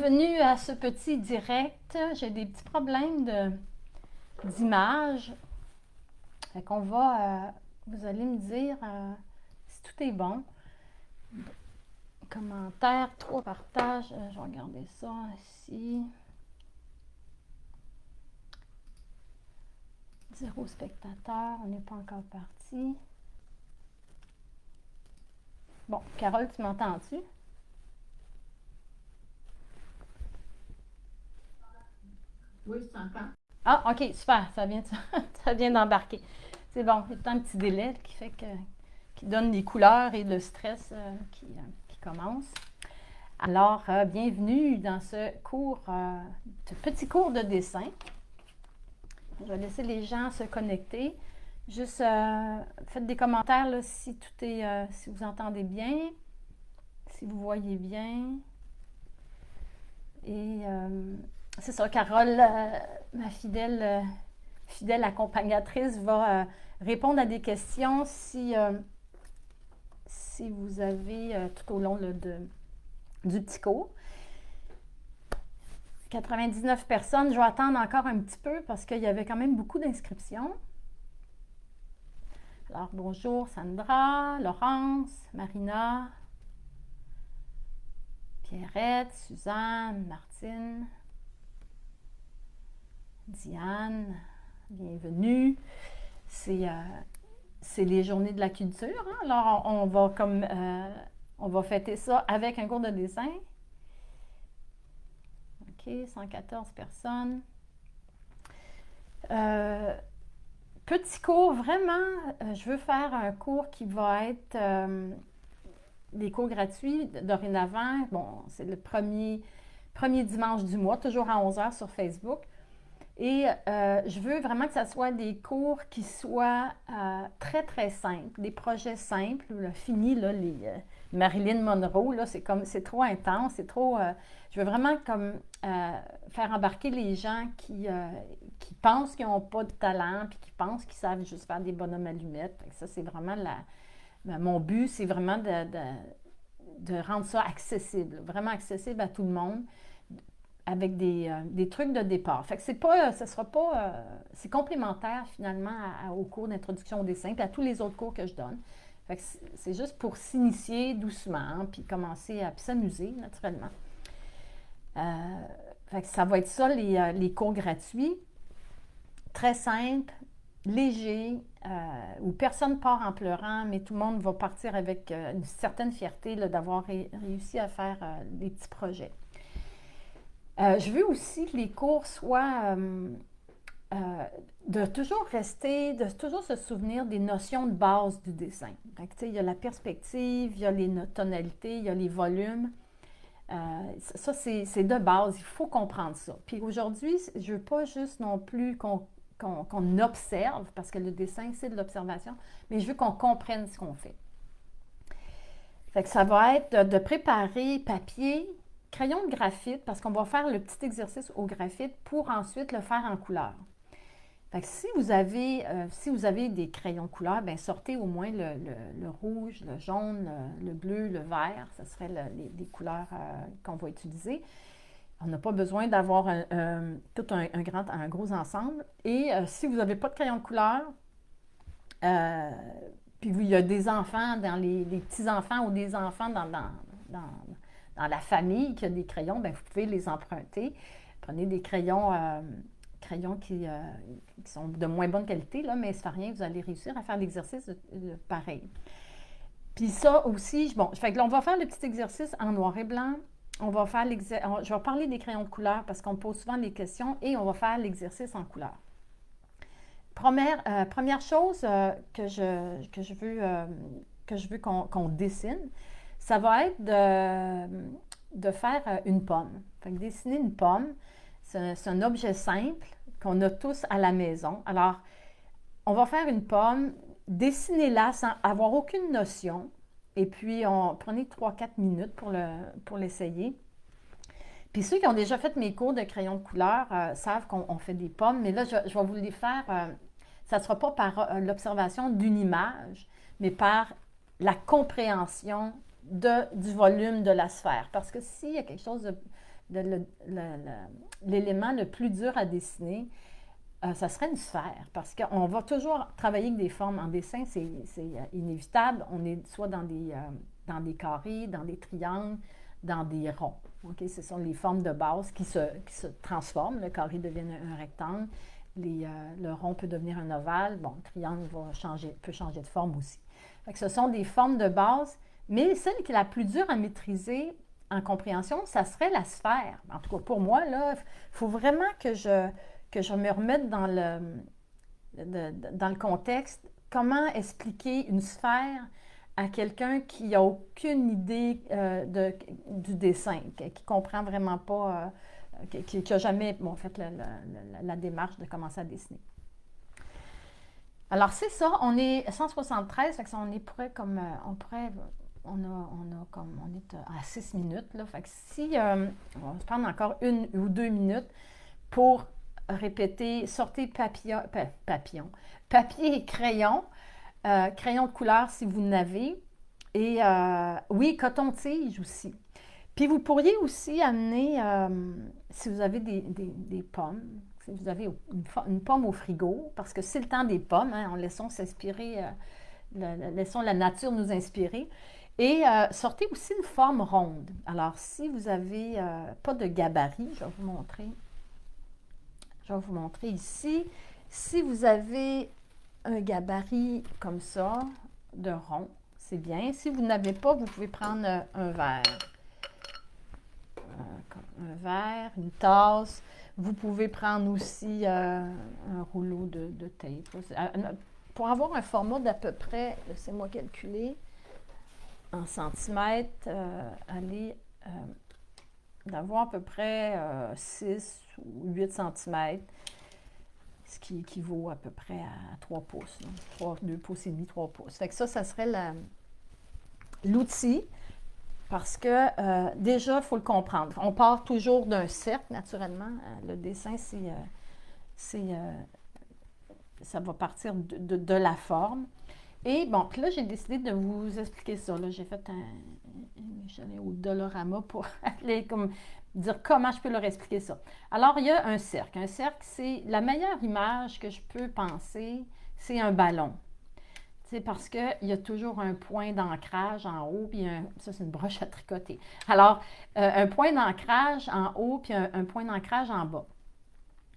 bienvenue à ce petit direct. J'ai des petits problèmes d'image. Fait qu'on va, vous allez me dire si tout est bon. Commentaires, 3 partages. Je vais regarder ça ici. 0 spectateur, on n'est pas encore parti. Bon, Carole, tu m'entends-tu? Oui, je t'entends. Ah, ok, super, ça vient d'embarquer. C'est bon, il y a un petit délai qui donne les couleurs et le stress qui commence. Alors, bienvenue dans ce petit cours de dessin. Je vais laisser les gens se connecter. Juste faites des commentaires là, si si vous entendez bien, si vous voyez bien. Et c'est ça, Carole, ma fidèle accompagnatrice, va répondre à des questions si vous avez tout au long du petit cours. 99 personnes, je vais attendre encore un petit peu parce qu'il y avait quand même beaucoup d'inscriptions. Alors, bonjour Sandra, Laurence, Marina, Pierrette, Suzanne, Martine, Diane, bienvenue. C'est les journées de la culture. Hein? Alors, on va fêter ça avec un cours de dessin. OK, 114 personnes. Petit cours, vraiment, je veux faire un cours qui va être des cours gratuits dorénavant. Bon, c'est le premier dimanche du mois, toujours à 11h sur Facebook. Et je veux vraiment que ça soit des cours qui soient très, très simples, des projets simples. Là, fini, là, les Marilyn Monroe, là, c'est trop intense, c'est trop... je veux vraiment faire embarquer les gens qui pensent qu'ils n'ont pas de talent, puis qui pensent qu'ils savent juste faire des bonhommes allumettes. Ça, c'est vraiment mon but, c'est vraiment de rendre ça accessible, vraiment accessible à tout le monde, avec des trucs de départ. Fait que c'est complémentaire finalement au cours d'introduction au dessin, puis à tous les autres cours que je donne. Fait que c'est juste pour s'initier doucement, puis commencer à s'amuser naturellement. Fait que ça va être ça, les cours gratuits, très simples, légers, où personne part en pleurant, mais tout le monde va partir avec une certaine fierté là, d'avoir réussi à faire des petits projets. Je veux aussi que les cours soient de toujours se souvenir des notions de base du dessin. Donc, il y a la perspective, il y a les tonalités, il y a les volumes. Ça, c'est de base, il faut comprendre ça. Puis aujourd'hui, je ne veux pas juste non plus qu'on observe, parce que le dessin, c'est de l'observation, mais je veux qu'on comprenne ce qu'on fait. Fait que ça va être de préparer papier, crayon de graphite, parce qu'on va faire le petit exercice au graphite pour ensuite le faire en couleur. Fait que si vous avez des crayons de couleur, bien sortez au moins le rouge, le jaune, le bleu, le vert. Ce serait les couleurs qu'on va utiliser. On n'a pas besoin d'avoir tout un gros ensemble. Et si vous n'avez pas de crayon de couleur, puis il y a des enfants, des petits-enfants ou des enfants dans la famille qui a des crayons, bien, vous pouvez les emprunter. Prenez des crayons qui sont de moins bonne qualité, là, mais ça ne fait rien, vous allez réussir à faire l'exercice pareil. Puis ça aussi, bon, fait que là, on va faire le petit exercice en noir et blanc. Je vais parler des crayons de couleur parce qu'on me pose souvent des questions et on va faire l'exercice en couleur. Première chose que je veux qu'on dessine, ça va être de faire une pomme. Fait que dessiner une pomme, c'est un objet simple qu'on a tous à la maison. Alors, on va faire une pomme, dessinez-la sans avoir aucune notion. Et puis, prenez 3-4 minutes pour l'essayer. Puis ceux qui ont déjà fait mes cours de crayon de couleur savent qu'on fait des pommes, mais là, je vais vous les faire, ça ne sera pas par l'observation d'une image, mais par la compréhension du volume de la sphère. Parce que s'il y a quelque chose l'élément le plus dur à dessiner, ça serait une sphère, parce qu'on va toujours travailler avec des formes. En dessin, c'est inévitable. On est soit dans des carrés, dans des triangles, dans des ronds. Okay? Ce sont les formes de base qui se transforment. Le carré devient un rectangle. Le rond peut devenir un ovale. Bon, le triangle peut changer de forme aussi. Fait que ce sont des formes de base, mais celle qui est la plus dure à maîtriser en compréhension, ça serait la sphère. En tout cas, pour moi, là, il faut vraiment que je me remette dans le contexte. Comment expliquer une sphère à quelqu'un qui n'a aucune idée du dessin, qui ne comprend vraiment pas, qui n'a jamais fait la démarche de commencer à dessiner. Alors, c'est ça, on est 173, fait que on est prêt comme, on est à 6 minutes, là, fait que si, on va se prendre encore 1 ou 2 minutes pour répéter, sortez papier et crayon, crayon de couleur si vous n'avez, et oui, coton-tige aussi. Puis vous pourriez aussi amener, si vous avez des pommes, si vous avez une pomme au frigo, parce que c'est le temps des pommes, hein, laissons s'inspirer, laissons la nature nous inspirer. Et sortez aussi une forme ronde. Alors, si vous n'avez pas de gabarit, je vais vous montrer. Je vais vous montrer ici. Si vous avez un gabarit comme ça, de rond, c'est bien. Si vous n'avez pas, vous pouvez prendre un verre. Un verre, une tasse. Vous pouvez prendre aussi un rouleau de tape. Pour avoir un format d'à peu près, laissez-moi calculer, en centimètres, d'avoir à peu près 6 ou 8 centimètres, ce qui équivaut à peu près à 3 pouces. 2 pouces et demi, 3 pouces. Fait que ça serait l'outil. Parce que déjà, il faut le comprendre. On part toujours d'un cercle, naturellement. Le dessin, ça va partir de la forme. Et bon, puis là, j'ai décidé de vous expliquer ça. Là, j'ai fait j'allais au Dolorama pour dire comment je peux leur expliquer ça. Alors, il y a un cercle. Un cercle, c'est la meilleure image que je peux penser, c'est un ballon. C'est parce qu'il y a toujours un point d'ancrage en haut, puis ça, c'est une broche à tricoter. Alors, un point d'ancrage en haut, puis un point d'ancrage en bas.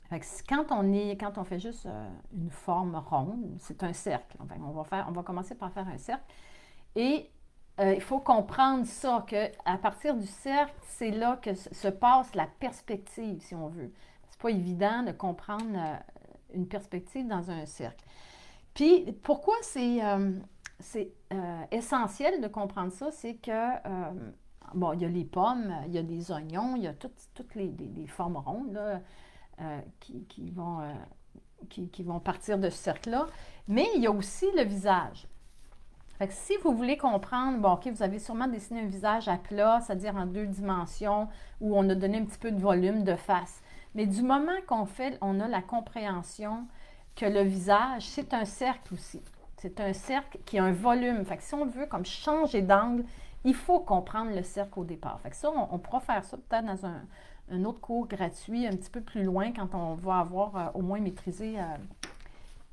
Fait que quand on fait juste une forme ronde, c'est un cercle. Enfin, on va commencer par faire un cercle. Et il faut comprendre ça, qu'à partir du cercle, c'est là que se passe la perspective, si on veut. C'est pas évident de comprendre une perspective dans un cercle. Puis, pourquoi c'est essentiel de comprendre ça, c'est que, bon, il y a les pommes, il y a des oignons, il y a toutes les formes rondes là, qui vont partir de ce cercle-là, mais il y a aussi le visage. Fait que si vous voulez comprendre, bon, OK, vous avez sûrement dessiné un visage à plat, c'est-à-dire en 2 dimensions, où on a donné un petit peu de volume de face. Mais du moment on a la compréhension que le visage, c'est un cercle aussi. C'est un cercle qui a un volume. Fait que si on veut comme changer d'angle, il faut comprendre le cercle au départ. Fait que ça, on pourra faire ça peut-être dans un autre cours gratuit, un petit peu plus loin, quand on va avoir au moins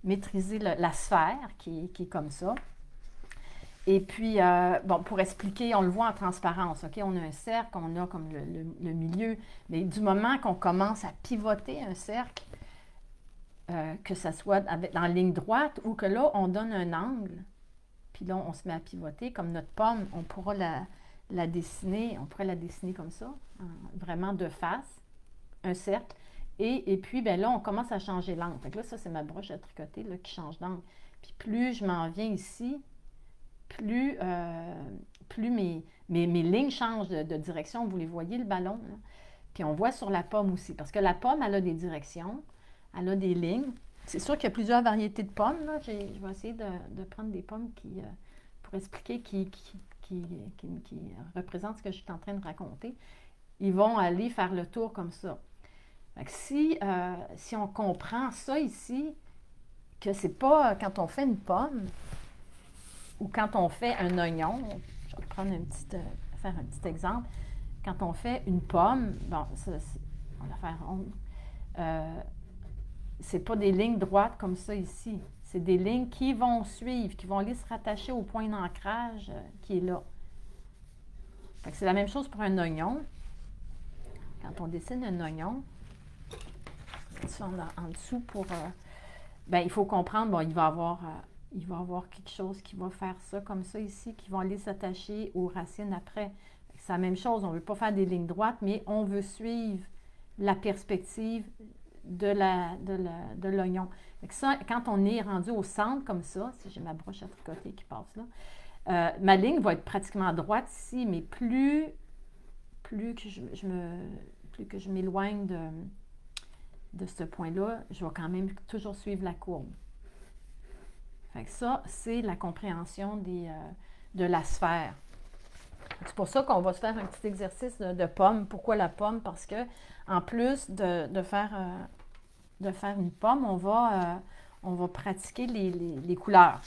maîtrisé la sphère qui est comme ça. Et puis, bon, pour expliquer, on le voit en transparence, OK? On a un cercle, on a comme le milieu. Mais du moment qu'on commence à pivoter un cercle, que ça soit dans la ligne droite ou que là, on donne un angle, puis là, on se met à pivoter. Comme notre pomme, on pourra la dessiner, comme ça, vraiment de face, un cercle. Et puis, ben là, on commence à changer l'angle. Fait que là, ça, c'est ma broche à tricoter là, qui change d'angle. Puis plus je m'en viens ici, plus mes lignes changent de direction. Vous les voyez, le ballon, là. Puis on voit sur la pomme aussi, parce que la pomme, elle a des directions. Elle a des lignes. C'est sûr qu'il y a plusieurs variétés de pommes. Là. Je vais essayer de prendre des pommes pour expliquer qui représentent ce que je suis en train de raconter. Ils vont aller faire le tour comme ça. Fait que si on comprend ça ici, que c'est pas quand on fait une pomme ou quand on fait un oignon, je vais prendre faire un petit exemple. quand on fait une pomme, bon, on va faire ronde. C'est pas des lignes droites comme ça ici. C'est des lignes qui vont suivre, qui vont aller se rattacher au point d'ancrage qui est là. Fait que c'est la même chose pour un oignon. Quand on dessine un oignon, en dessous pour... ben, il faut comprendre, bon, il va y avoir quelque chose qui va faire ça comme ça ici, qui vont aller s'attacher aux racines après. C'est la même chose, on ne veut pas faire des lignes droites, mais on veut suivre la perspective de l'oignon. Ça, quand on est rendu au centre comme ça, si j'ai ma broche à tricoter qui passe là, ma ligne va être pratiquement droite ici, mais plus que je m'éloigne de ce point-là, je vais quand même toujours suivre la courbe. Fait que ça, c'est la compréhension de la sphère. C'est pour ça qu'on va se faire un petit exercice de pomme. Pourquoi la pomme? Parce que en plus de faire une pomme, on va pratiquer les couleurs.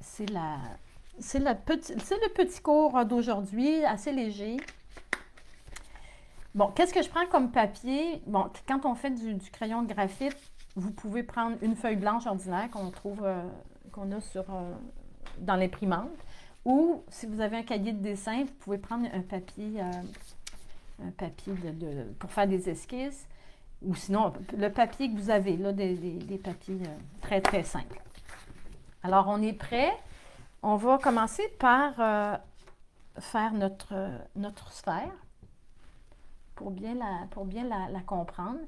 C'est le petit cours d'aujourd'hui, assez léger. Bon, qu'est-ce que je prends comme papier? Bon, quand on fait du crayon de graphite, vous pouvez prendre une feuille blanche ordinaire qu'on a dans l'imprimante. Ou si vous avez un cahier de dessin, vous pouvez prendre un papier pour faire des esquisses. Ou sinon, le papier que vous avez, là, des papiers très, très simples. Alors, on est prêt. On va commencer par faire notre sphère pour bien la comprendre.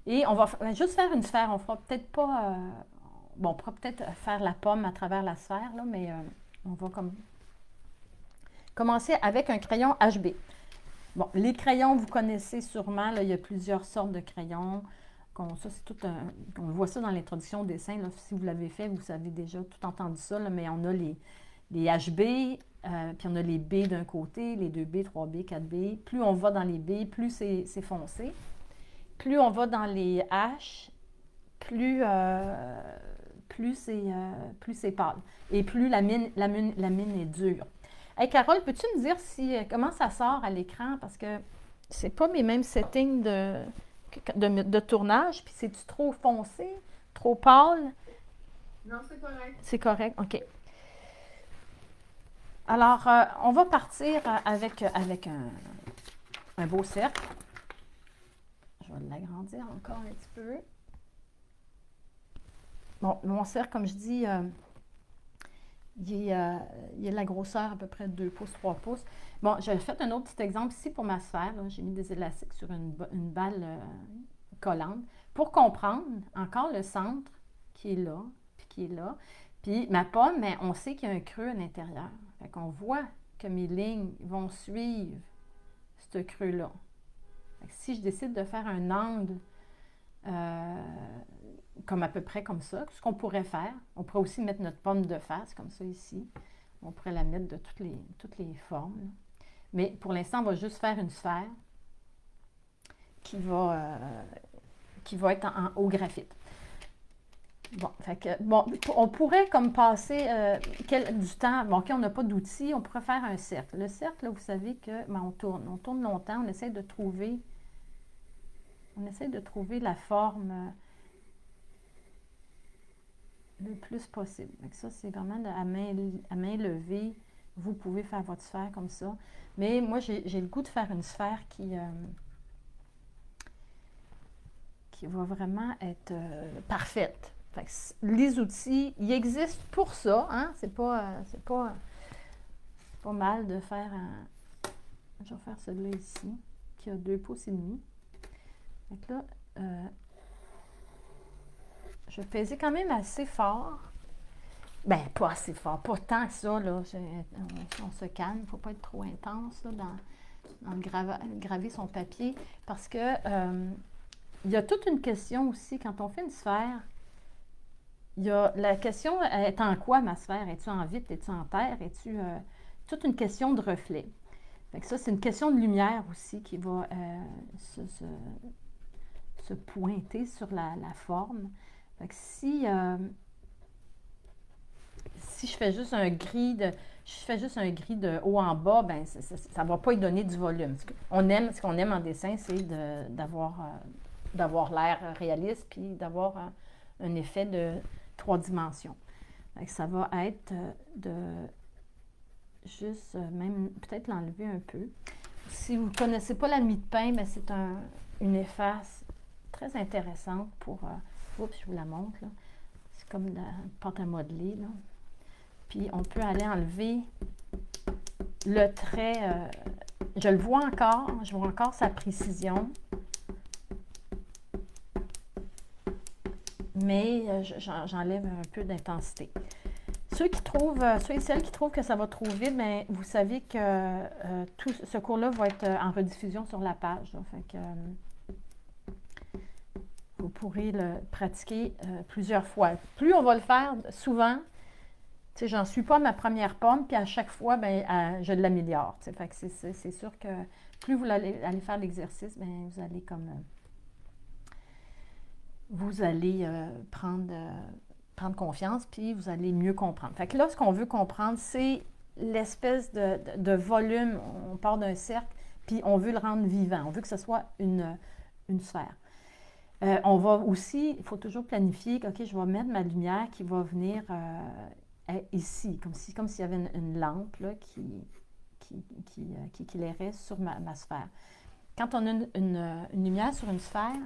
Et on va juste faire une sphère. On fera peut-être pas... on pourra peut-être faire la pomme à travers la sphère, là, mais on va commencer avec un crayon HB. Bon, les crayons, vous connaissez sûrement, là, il y a plusieurs sortes de crayons. Ça, c'est tout on voit ça dans l'introduction au dessin. Là, si vous l'avez fait, vous avez déjà tout entendu ça, là, mais on a les HB, puis on a les B d'un côté, les 2B, 3B, 4B. Plus on va dans les B, plus c'est foncé. Plus on va dans les H, plus c'est pâle. Et plus la mine est dure. Hey Carole, peux-tu me dire comment ça sort à l'écran? Parce que c'est pas mes mêmes settings de tournage. Puis c'est-tu trop foncé, trop pâle? Non, c'est correct. C'est correct, OK. Alors, on va partir avec un beau cercle. Je vais l'agrandir encore un petit peu. Bon, mon cercle, comme je dis, il a la grosseur à peu près de 2 pouces, 3 pouces. Bon, j'ai fait un autre petit exemple ici pour ma sphère. J'ai mis des élastiques sur une balle collante pour comprendre encore le centre qui est là, puis qui est là. Puis ma pomme, mais on sait qu'il y a un creux à l'intérieur. Fait qu'on voit que mes lignes vont suivre ce creux-là. Si je décide de faire un angle comme à peu près comme ça, ce qu'on pourrait faire, on pourrait aussi mettre notre pomme de face comme ça ici. On pourrait la mettre de toutes les formes. Là. Mais pour l'instant, on va juste faire une sphère qui va être au graphite. Bon, on pourrait comme passer du temps. Bon, OK, on n'a pas d'outils, on pourrait faire un cercle. Le cercle, là, vous savez que on tourne longtemps, on essaie de trouver la forme le plus possible. Donc ça, c'est vraiment à main levée. Vous pouvez faire votre sphère comme ça. Mais moi, j'ai le goût de faire une sphère qui va vraiment être parfaite. Fait que les outils, ils existent pour ça. Hein? C'est pas mal de faire je vais faire celui-là ici, qui a 2 pouces et demi. Donc là, je vais peser quand même assez fort. Ben, pas assez fort, pas tant que ça, là. On se calme, il ne faut pas être trop intense là, dans graver son papier. Parce que il y a toute une question aussi, quand on fait une sphère, la question est en quoi ma sphère? Es-tu en vitre? Es-tu en terre? Es-tu toute une question de reflet? Fait que ça, c'est une question de lumière aussi qui va se pointer sur la forme. Fait que si je fais juste un gris je fais juste un gris de haut en bas, ben ça ne va pas y donner du volume. Ce qu'on aime en dessin, c'est d'avoir l'air réaliste puis d'avoir un effet de 3 dimensions. Donc, ça va être de juste même peut-être l'enlever un peu. Si vous ne connaissez pas la nuit de pain, ben c'est une efface très intéressante pour... oups, je vous la montre. Là. C'est comme de la pâte à modeler. Là. Puis on peut aller enlever le trait. Je le vois encore. Je vois encore sa précision. Mais j'enlève un peu d'intensité. Ceux et celles qui trouvent que ça va trop vite, bien, vous savez que tout ce cours-là va être en rediffusion sur la page. Là. Fait que, vous pourrez le pratiquer plusieurs fois. Plus on va le faire souvent, tu sais, j'en suis pas à ma première pomme, puis à chaque fois, bien, je l'améliore. Fait que c'est sûr que plus vous allez faire l'exercice, bien, vous allez prendre confiance, puis vous allez mieux comprendre. Fait que là, ce qu'on veut comprendre, c'est l'espèce de volume. On part d'un cercle, puis on veut le rendre vivant. On veut que ce soit une sphère. On va aussi, il faut toujours planifier, OK, je vais mettre ma lumière qui va venir ici, comme s'il y avait une lampe là, qui éclairait sur ma sphère. Quand on a une lumière sur une sphère,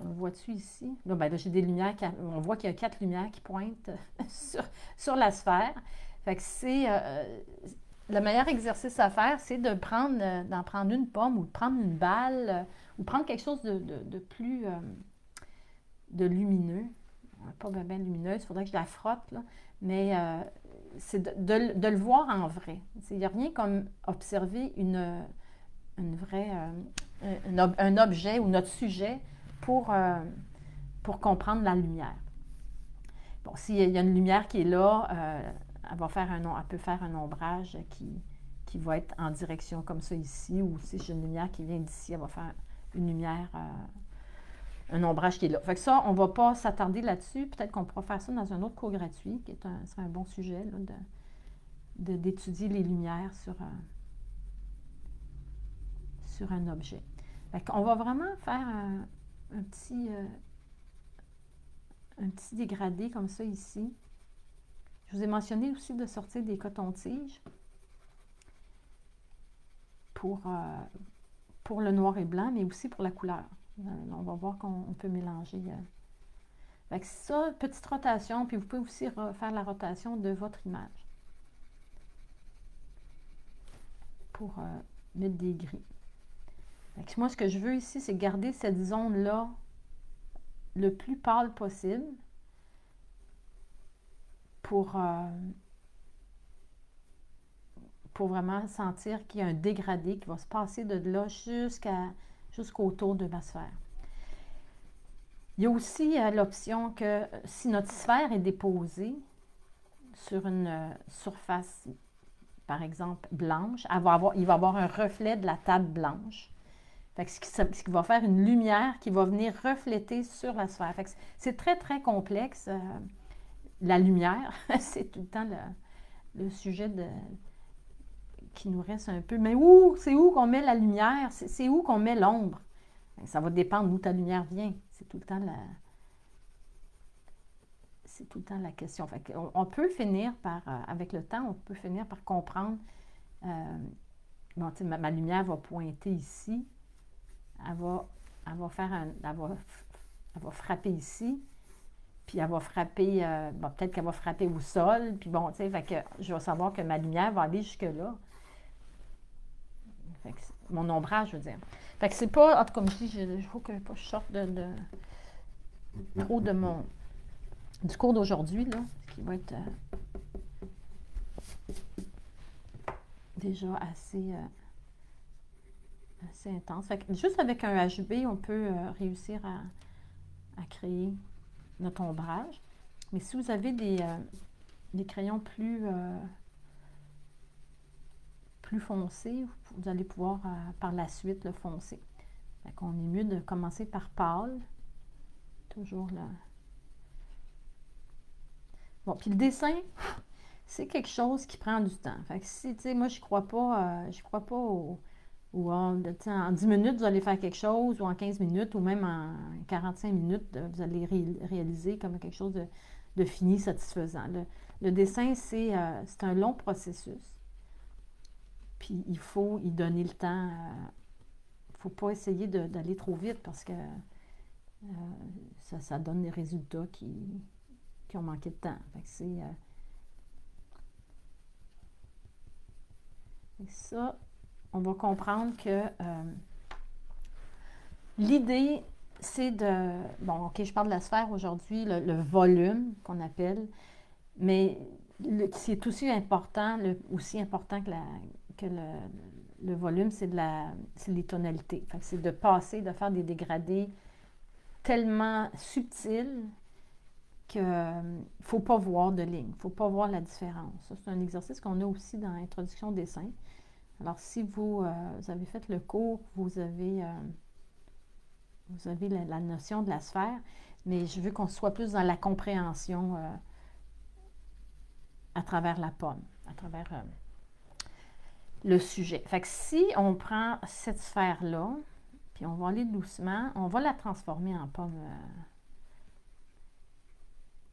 on le voit-tu ici? Là, ben là, j'ai des lumières, on voit qu'il y a 4 lumières qui pointent sur la sphère. Fait que c'est le meilleur exercice à faire, c'est d'en prendre une pomme ou de prendre une balle ou prendre quelque chose de plus de lumineux. Pas bien lumineuse, il faudrait que je la frotte, là. Mais c'est de le voir en vrai. Il n'y a rien comme observer un objet ou notre sujet pour comprendre la lumière. Bon, s'il y a une lumière qui est là, elle peut faire un ombrage qui va être en direction comme ça ici, ou si j'ai une lumière qui vient d'ici, elle va faire une lumière, un ombrage qui est là. Fait que ça, on ne va pas s'attarder là-dessus. Peut-être qu'on pourra faire ça dans un autre cours gratuit, qui serait un bon sujet, là, d'étudier les lumières sur un objet. Fait qu'on va vraiment faire un petit dégradé comme ça ici. Je vous ai mentionné aussi de sortir des cotons-tiges pour le noir et blanc, mais aussi pour la couleur. On va voir qu'on peut mélanger. Fait que ça, petite rotation, puis vous pouvez aussi faire la rotation de votre image pour mettre des gris. Fait que moi, ce que je veux ici, c'est garder cette zone-là le plus pâle possible pour vraiment sentir qu'il y a un dégradé qui va se passer de là jusqu'au tour de ma sphère. Il y a aussi l'option que si notre sphère est déposée sur une surface, par exemple, blanche, il va y avoir un reflet de la table blanche. Fait que ce qui va faire une lumière qui va venir refléter sur la sphère. Fait que c'est très, très complexe. La lumière, c'est tout le temps le sujet qui nous reste un peu. Mais c'est où qu'on met la lumière? C'est où qu'on met l'ombre? Ça va dépendre d'où ta lumière vient. C'est tout le temps la question. Fait qu'on peut finir par, avec le temps, on peut finir par comprendre, bon, ma lumière va pointer ici, elle va frapper ici, puis elle va frapper, bon, peut-être qu'elle va frapper au sol, puis bon, tu sais, fait que je vais savoir que ma lumière va aller jusque-là. Fait que mon ombrage, je veux dire. Fait que c'est pas, en tout cas, comme je dis, il faut que je sorte trop du cours d'aujourd'hui, là, ce qui va être déjà assez intense. Fait que juste avec un HB, on peut réussir à créer notre ombrage. Mais si vous avez des crayons plus foncés, vous allez pouvoir par la suite le foncer. Fait qu'on est mieux de commencer par pâle. Toujours là. Bon, puis le dessin, c'est quelque chose qui prend du temps. Fait que si, tu sais, moi, je crois pas en 10 minutes, vous allez faire quelque chose, ou en 15 minutes, ou même en 45 minutes, vous allez réaliser comme quelque chose de fini, satisfaisant. Le dessin, c'est un long processus. Puis il faut y donner le temps. Il ne faut pas essayer d'aller trop vite parce que ça donne des résultats qui ont manqué de temps. Fait que ça, on va comprendre que l'idée, c'est de... Bon, OK, je parle de la sphère aujourd'hui, le volume qu'on appelle, mais c'est aussi important que le volume, c'est les tonalités. Fait que c'est de passer, de faire des dégradés tellement subtils qu'il ne faut pas voir de ligne, il ne faut pas voir la différence. Ça, c'est un exercice qu'on a aussi dans l'introduction au dessin. Alors, si vous avez fait le cours, vous avez la notion de la sphère, mais je veux qu'on soit plus dans la compréhension à travers la pomme, à travers le sujet. Fait que si on prend cette sphère-là, puis on va aller doucement, on va la transformer en pomme.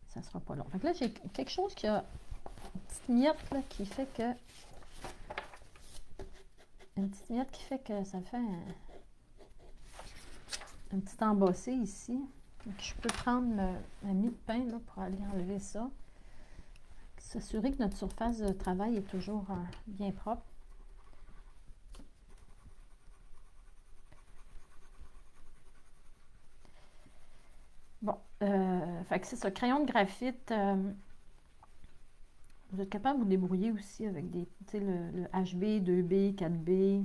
Ça ne sera pas long. Fait que là, j'ai quelque chose qui a une petite miette là, qui fait que... Une petite miette qui fait que ça fait un petit embossé ici. Donc, je peux prendre ma mie de pain là, pour aller enlever ça. S'assurer que notre surface de travail est toujours bien propre. Bon, fait que c'est ça. Crayon de graphite, vous êtes capable de vous débrouiller aussi avec le HB, 2B, 4B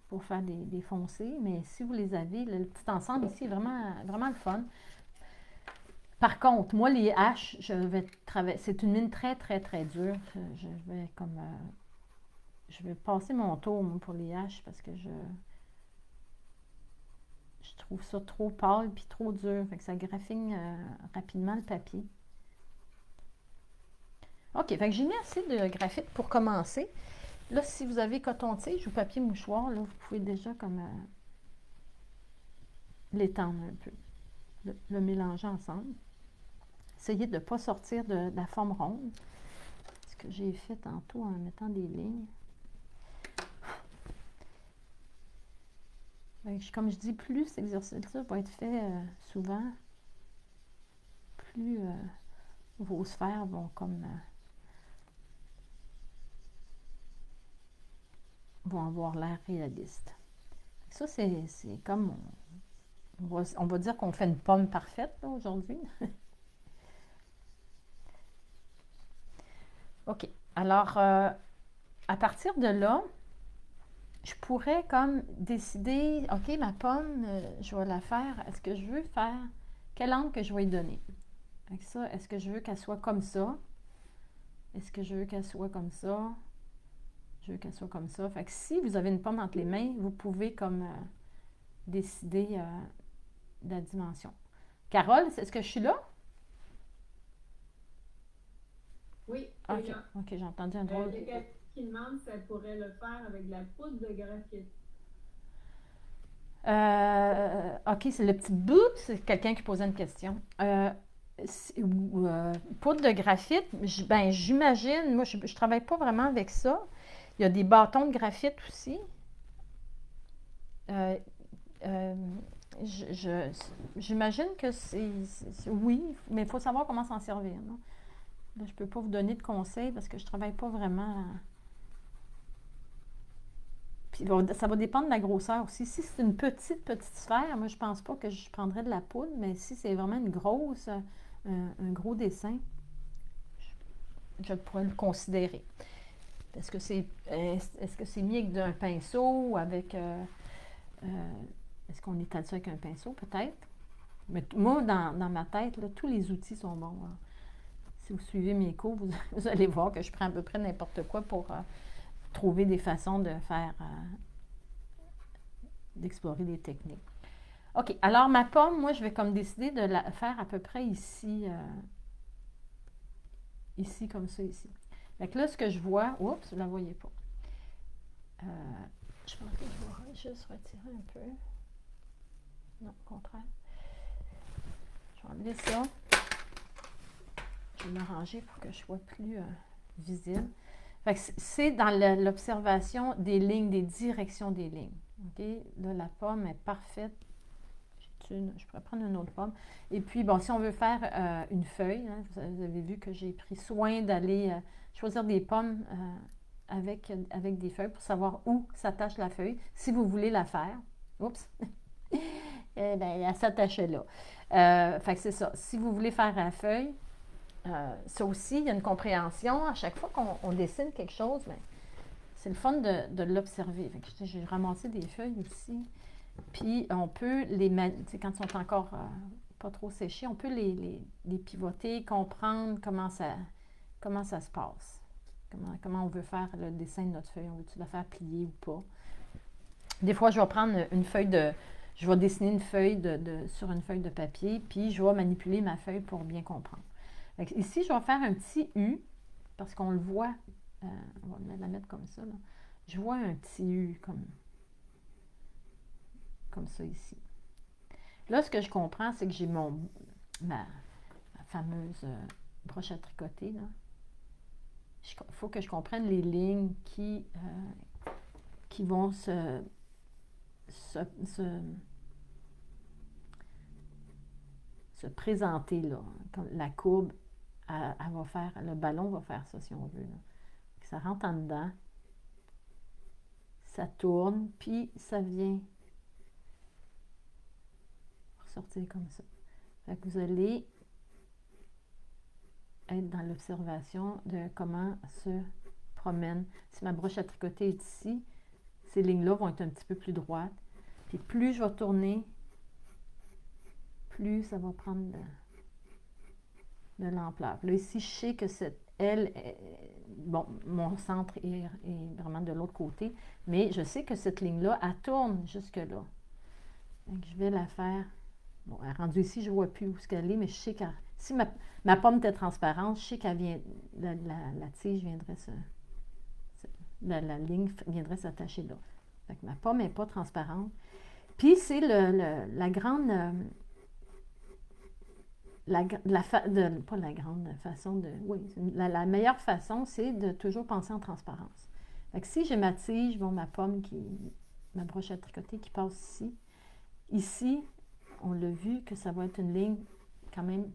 pour faire des foncés. Mais si vous les avez, le petit ensemble ici est vraiment, vraiment le fun. Par contre, moi, les haches, je vais travailler. C'est une mine très, très, très dure. Je vais passer mon tour moi, pour les haches parce que je trouve ça trop pâle puis trop dur. Fait que ça graphine rapidement le papier. OK, fait que j'ai mis assez de graphite pour commencer. Là, si vous avez coton-tige ou papier mouchoir, là, vous pouvez déjà comme l'étendre un peu, le mélanger ensemble. Essayez de ne pas sortir de la forme ronde. Ce que j'ai fait tantôt en mettant des lignes. Comme je dis, plus cet exercice-là va être fait souvent, plus vos sphères vont vont avoir l'air réaliste. Ça, c'est comme... On va dire qu'on fait une pomme parfaite aujourd'hui. OK. Alors, à partir de là, je pourrais comme décider, OK, ma pomme, je vais la faire. Est-ce que je veux faire... Quel angle que je vais lui donner? Avec ça, est-ce que je veux qu'elle soit comme ça? Est-ce que je veux qu'elle soit comme ça? Je veux qu'elle soit comme ça. Fait que si vous avez une pomme entre les mains, vous pouvez comme décider de la dimension. Carole, est-ce que je suis là? Oui, OK, OK, j'ai entendu un drôle. Qui demande si elle pourrait le faire avec de la poudre de graphite. OK, c'est le petit bout, c'est quelqu'un qui posait une question. Poudre de graphite, j'imagine, moi je travaille pas vraiment avec ça. Il y a des bâtons de graphite aussi. J'imagine que oui, mais il faut savoir comment s'en servir. Non? Là, je ne peux pas vous donner de conseils parce que je ne travaille pas vraiment. Puis ça va dépendre de la grosseur aussi. Si c'est une petite sphère, moi, je ne pense pas que je prendrais de la poudre, mais si c'est vraiment une grosse, un gros dessin, je pourrais le considérer. Est-ce que c'est mis avec un pinceau ou avec... est-ce qu'on étale ça avec un pinceau, peut-être? Mais moi, dans ma tête, là, tous les outils sont bons. Hein. Si vous suivez mes cours, vous allez voir que je prends à peu près n'importe quoi pour trouver des façons de faire... d'explorer des techniques. OK, alors ma pomme, moi, je vais comme décider de la faire à peu près ici... ici, comme ça, ici. Fait que là, ce que je vois, oups, vous ne la voyez pas. Je pense que je vais juste retirer un peu. Non, au contraire. Je vais enlever ça. Je vais m'arranger pour que je sois plus visible. Fait que c'est dans l'observation des lignes, des directions des lignes. Okay? Là, la pomme est parfaite. Je pourrais prendre une autre pomme. Et puis, bon, si on veut faire une feuille, hein, vous avez vu que j'ai pris soin d'aller choisir des pommes avec des feuilles pour savoir où s'attache la feuille, si vous voulez la faire. Oups! Eh bien, elle s'attachait là. Fait que c'est ça. Si vous voulez faire la feuille, ça aussi, il y a une compréhension. À chaque fois qu'on dessine quelque chose, bien, c'est le fun de l'observer. J'ai ramassé des feuilles aussi. Puis, on peut les mettre, quand ils sont encore pas trop séchés, on peut les pivoter, comprendre comment ça se passe. Comment on veut faire le dessin de notre feuille. On veut-tu la faire plier ou pas? Des fois, je vais prendre une feuille je vais dessiner une feuille sur une feuille de papier, puis je vais manipuler ma feuille pour bien comprendre. Ici, je vais faire un petit U, parce qu'on le voit. On va la mettre comme ça. Là. Je vois un petit U comme ça ici. Là, ce que je comprends, c'est que j'ai ma fameuse broche à tricoter. Il faut que je comprenne les lignes qui vont se présenter là. La courbe, elle va faire, le ballon va faire ça si on veut. Là. Ça rentre en dedans, ça tourne, puis ça vient ressortir comme ça. Fait que vous allez être dans l'observation de comment se promène. Si ma broche à tricoter est ici, ces lignes-là vont être un petit peu plus droites. Puis plus je vais tourner, plus ça va prendre de l'ampleur. Là, ici, je sais que bon, mon centre est vraiment de l'autre côté, mais je sais que cette ligne-là, elle tourne jusque-là. Donc, je vais la faire. Bon, elle est rendue ici, je ne vois plus où ce qu'elle est, mais je sais que si ma pomme était transparente, je sais qu'elle vient, la tige viendrait la ligne viendrait s'attacher là. Donc, ma pomme n'est pas transparente. Puis, c'est la grande... pas la grande façon de... Oui, la meilleure façon, c'est de toujours penser en transparence. Fait que si j'ai ma tige, bon, ma pomme, ma broche à tricoter qui passe ici, ici, on l'a vu que ça va être une ligne quand même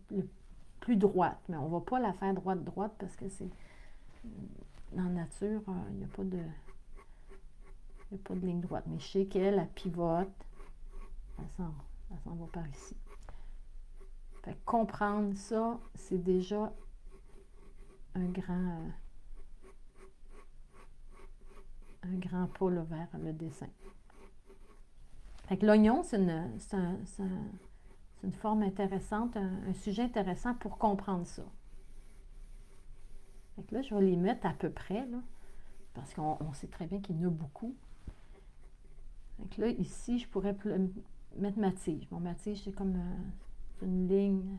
plus droite. Mais on ne va pas la faire droite parce que c'est... Dans la nature, il n'y a pas de ligne droite. Mais je sais qu'elle pivote. Elle s'en va par ici. Fait que comprendre ça, c'est déjà un grand pas là, vers le dessin. Fait que l'oignon, c'est une forme intéressante, un sujet intéressant pour comprendre ça. Fait que là, je vais les mettre à peu près, là, parce qu'on sait très bien qu'il y en a beaucoup. Fait que là, ici, je pourrais mettre ma tige. Bon, ma tige, c'est comme une ligne.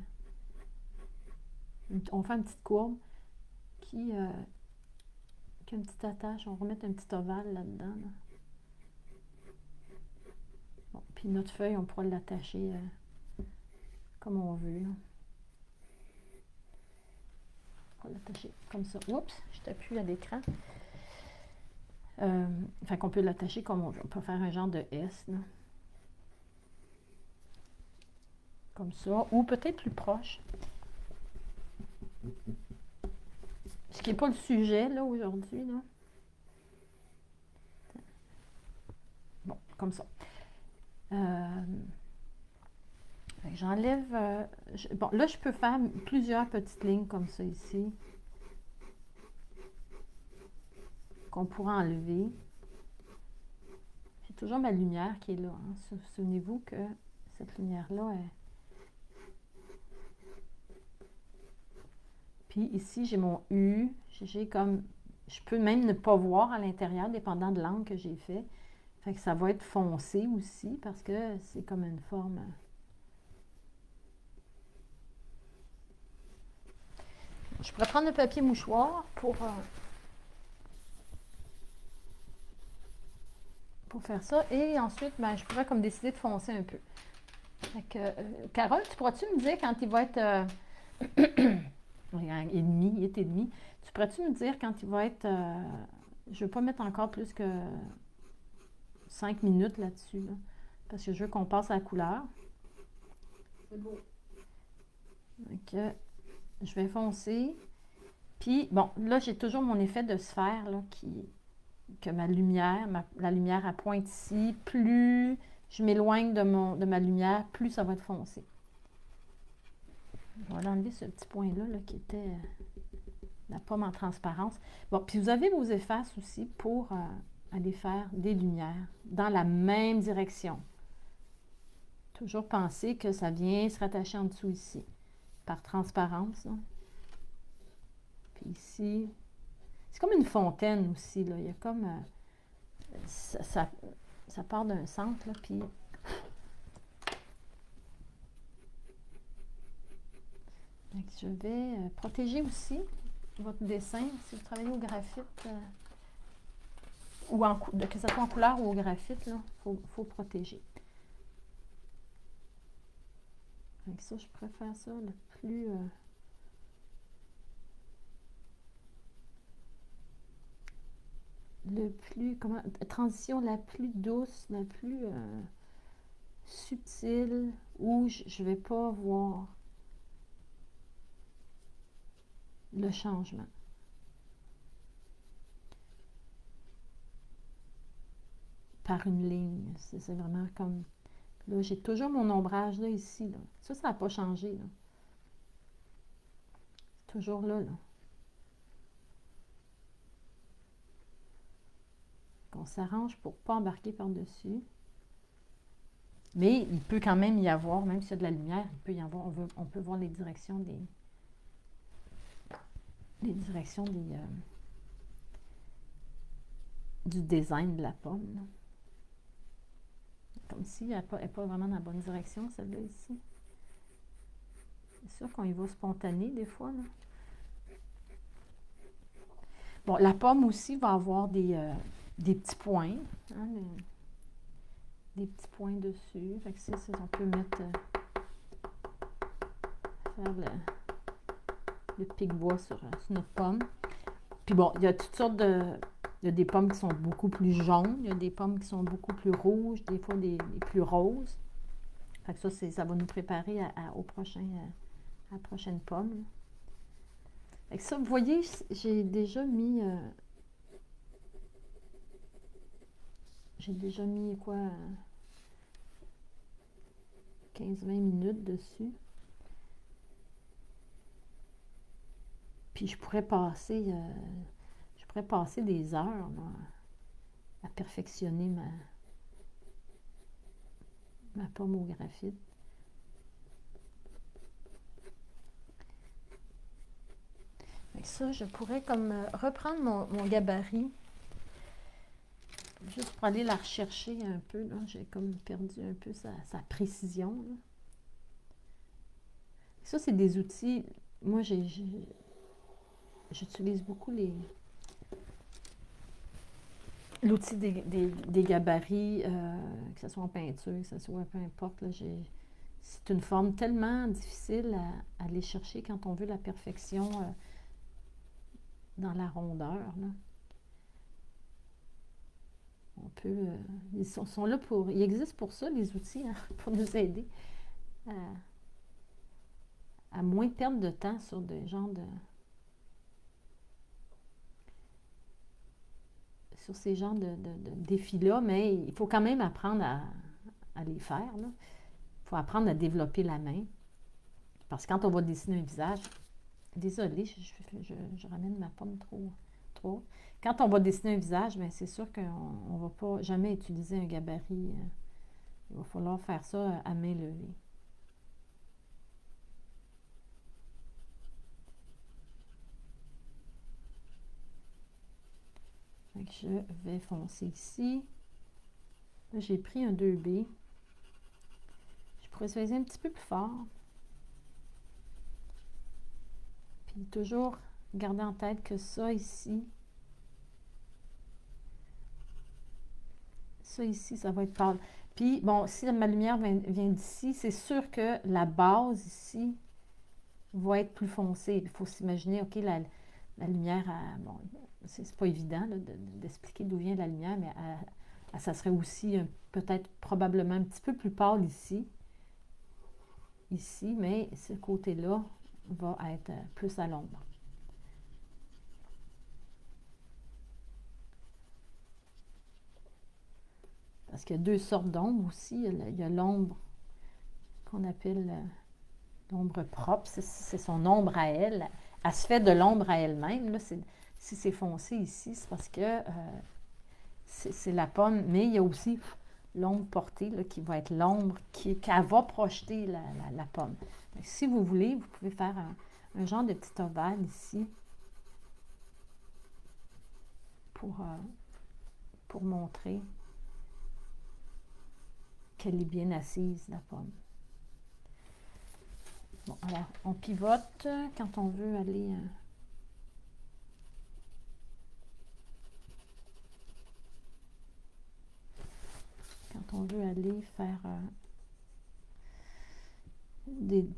On fait une petite courbe qui a une petite attache. On va remettre un petit ovale là-dedans. Là. Bon, puis notre feuille, on pourra l'attacher comme on veut. Là. On va l'attacher comme ça. Oups, je t'appuie à l'écran. Fait qu'on peut l'attacher comme on veut. On peut faire un genre de S. Là. Comme ça. Ou peut-être plus proche. Ce qui n'est pas le sujet, là, aujourd'hui, là. Bon, comme ça. J'enlève... bon, là, je peux faire plusieurs petites lignes comme ça, ici. Qu'on pourra enlever. J'ai toujours ma lumière qui est là. Hein. Souvenez-vous que cette lumière-là est... Puis ici, j'ai mon U. J'ai comme... Je peux même ne pas voir à l'intérieur, dépendant de l'angle que j'ai fait. Fait que ça va être foncé aussi, parce que c'est comme une forme... Je pourrais prendre le papier mouchoir pour faire ça. Et ensuite, ben, je pourrais comme décider de foncer un peu. Fait que, Carole, tu pourrais-tu me dire quand il va être... il est et demi. Tu pourrais-tu me dire quand il va être... je ne veux pas mettre encore plus que 5 minutes là-dessus, là, parce que je veux qu'on passe à la couleur. C'est beau. Donc, je vais foncer. Puis, bon, là, j'ai toujours mon effet de sphère, là, que ma lumière, la lumière à pointe ici, plus je m'éloigne de ma lumière, plus ça va être foncé. Je vais enlever ce petit point-là là, qui était la pomme en transparence. Bon, puis vous avez vos effaces aussi pour aller faire des lumières dans la même direction. Toujours penser que ça vient se rattacher en dessous ici, par transparence. Là. Puis ici, c'est comme une fontaine aussi. Là. Il y a comme... ça part d'un centre, là, puis... Donc, je vais protéger aussi votre dessin. Si vous travaillez au graphite, ou que ce soit en couleur ou au graphite, il faut protéger. Donc ça, je préfère ça le plus... transition la plus douce, la plus subtile, où je ne vais pas voir le changement. Par une ligne. C'est vraiment comme... Là, j'ai toujours mon ombrage là, ici. Là. Ça n'a pas changé. Là. C'est toujours là. On s'arrange pour ne pas embarquer par-dessus. Mais il peut quand même y avoir, même s'il y a de la lumière, il peut y avoir, on peut voir les directions du design de la pomme. Là. Comme si elle n'est pas vraiment dans la bonne direction, celle-là ici. C'est sûr qu'on y va spontané des fois. Là. Bon, la pomme aussi va avoir des petits points. Hein, des petits points dessus. Fait que ça, on peut mettre... faire le pic-bois sur notre pomme. Puis bon, il y a toutes sortes de... Il y a des pommes qui sont beaucoup plus jaunes, il y a des pommes qui sont beaucoup plus rouges, des fois des plus roses. Fait que ça va nous préparer à la prochaine pomme. Fait que ça, vous voyez, j'ai déjà mis quoi, 15-20 minutes dessus. Puis je pourrais passer des heures là, à perfectionner ma pomme au graphite. Avec ça, je pourrais comme reprendre mon gabarit, juste pour aller la rechercher un peu. J'ai comme perdu un peu sa précision. Là. Ça, c'est des outils. Moi, j'utilise beaucoup l'outil des gabarits, que ce soit en peinture, que ce soit peu importe. C'est une forme tellement difficile à aller chercher quand on veut la perfection dans la rondeur. Là. On peut... ils sont là pour... Ils existent pour ça, les outils, hein, pour nous aider à moins perdre de temps sur des genres de... sur ces genres de défis-là, mais il faut quand même apprendre à les faire. Il faut apprendre à développer la main. Parce que quand on va dessiner un visage... Désolée, je ramène ma pomme trop. Quand on va dessiner un visage, bien, c'est sûr qu'on ne va pas jamais utiliser un gabarit. Il va falloir faire ça à main levée. Donc, je vais foncer ici. Là, j'ai pris un 2B. Je pourrais utiliser un petit peu plus fort. Puis toujours garder en tête que ça ici, ça va être pâle. Puis, bon, si ma lumière vient d'ici, c'est sûr que la base ici va être plus foncée. Il faut s'imaginer, OK, la lumière, bon, c'est pas évident d'expliquer d'où vient la lumière, mais ça serait aussi peut-être probablement un petit peu plus pâle ici, mais ce côté-là va être plus à l'ombre. Parce qu'il y a deux sortes d'ombre aussi. Il y a l'ombre qu'on appelle l'ombre propre, c'est son ombre à elle. Elle se fait de l'ombre à elle-même. Si c'est foncé ici, c'est parce que c'est la pomme. Mais il y a aussi l'ombre portée là, qui va être l'ombre qu'elle va projeter la pomme. Donc, si vous voulez, vous pouvez faire un genre de petit ovale ici pour montrer qu'elle est bien assise, la pomme. Bon, alors, on pivote quand on veut aller... quand on veut aller faire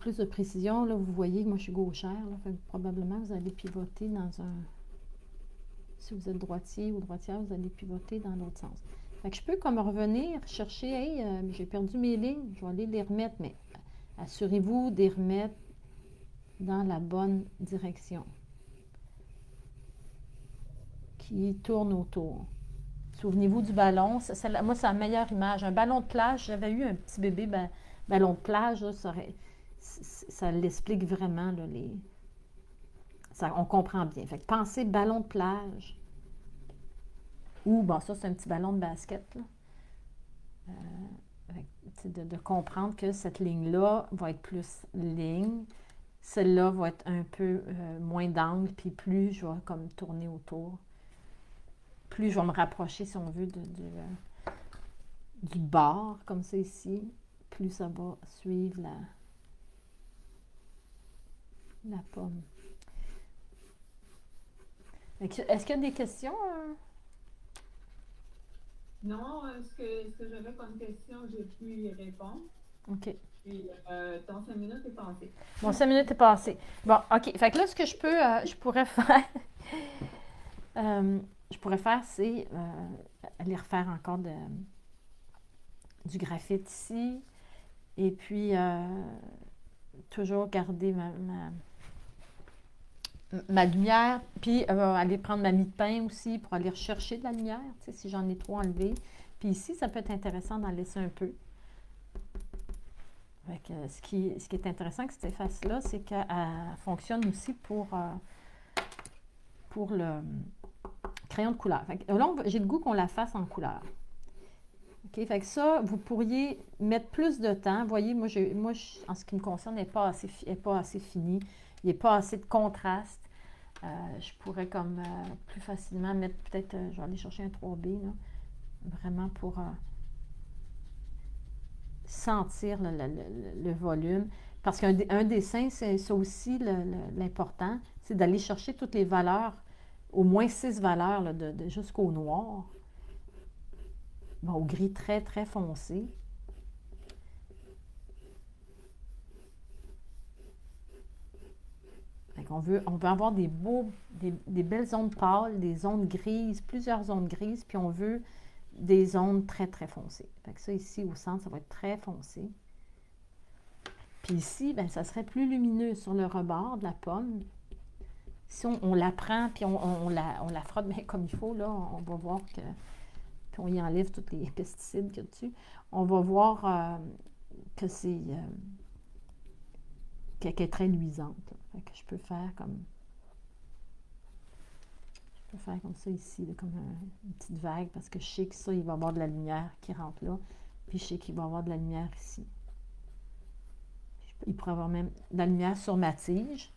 plus de précision, là, vous voyez, moi je suis gauchère, là, fait que probablement vous allez pivoter dans un... Si vous êtes droitier ou droitière, vous allez pivoter dans l'autre sens. Fait que je peux comme revenir, chercher, hey, j'ai perdu mes lignes, je vais aller les remettre, mais assurez-vous de les remettre dans la bonne direction qui tourne autour. Souvenez-vous du ballon. Moi, c'est la meilleure image. Un ballon de plage, j'avais eu un petit bébé ballon de plage, là, ça l'explique vraiment. Là, on comprend bien. Fait que pensez ballon de plage. Ou, bon, ça, c'est un petit ballon de basket. Là. De comprendre que cette ligne-là va être plus ligne. Celle-là va être un peu moins d'angle, puis plus je vais comme tourner autour. Plus je vais me rapprocher, si on veut, du bord, comme ça ici, plus ça va suivre la pomme. Est-ce qu'il y a des questions? Non, ce que j'avais comme question, j'ai pu y répondre. OK. Puis, ton 5 minutes est passé. Bon, 5 minutes est passé. Bon, OK. Fait que là, ce que je pourrais faire, c'est aller refaire encore du graphite ici. Et puis, toujours garder ma lumière. Puis, aller prendre ma mie de pain aussi pour aller rechercher de la lumière, tu sais, si j'en ai trop enlevé. Puis ici, ça peut être intéressant d'en laisser un peu. Fait que, ce qui est intéressant avec cette efface-là, c'est qu'elle fonctionne aussi pour le crayon de couleur. Fait que, là, j'ai le goût qu'on la fasse en couleur. OK? Fait que ça, vous pourriez mettre plus de temps. Vous voyez, moi, en ce qui me concerne, elle n'est pas assez finie. Il n'y a pas assez de contraste. Je pourrais comme plus facilement mettre peut-être, je vais aller chercher un 3B, là, vraiment pour sentir le volume. Parce qu'un dessin, c'est ça aussi l'important, c'est d'aller chercher toutes les valeurs, au moins 6 valeurs là, jusqu'au noir. Bon, au gris très, très foncé. On veut avoir des belles zones pâles, des zones grises, plusieurs zones grises, puis on veut des zones très, très foncées. Fait que ça, ici, au centre, ça va être très foncé. Puis ici, ben, ça serait plus lumineux sur le rebord de la pomme. Si on la prend, puis on la frotte bien comme il faut, là, on va voir que... Puis on y enlève tous les pesticides qu'il y a dessus. On va voir que c'est... qu'elle est très luisante. Fait que je peux faire comme ça ici, là, comme une petite vague, parce que je sais que ça, il va y avoir de la lumière qui rentre là, puis je sais qu'il va y avoir de la lumière ici. Il pourrait y avoir même de la lumière sur ma tige.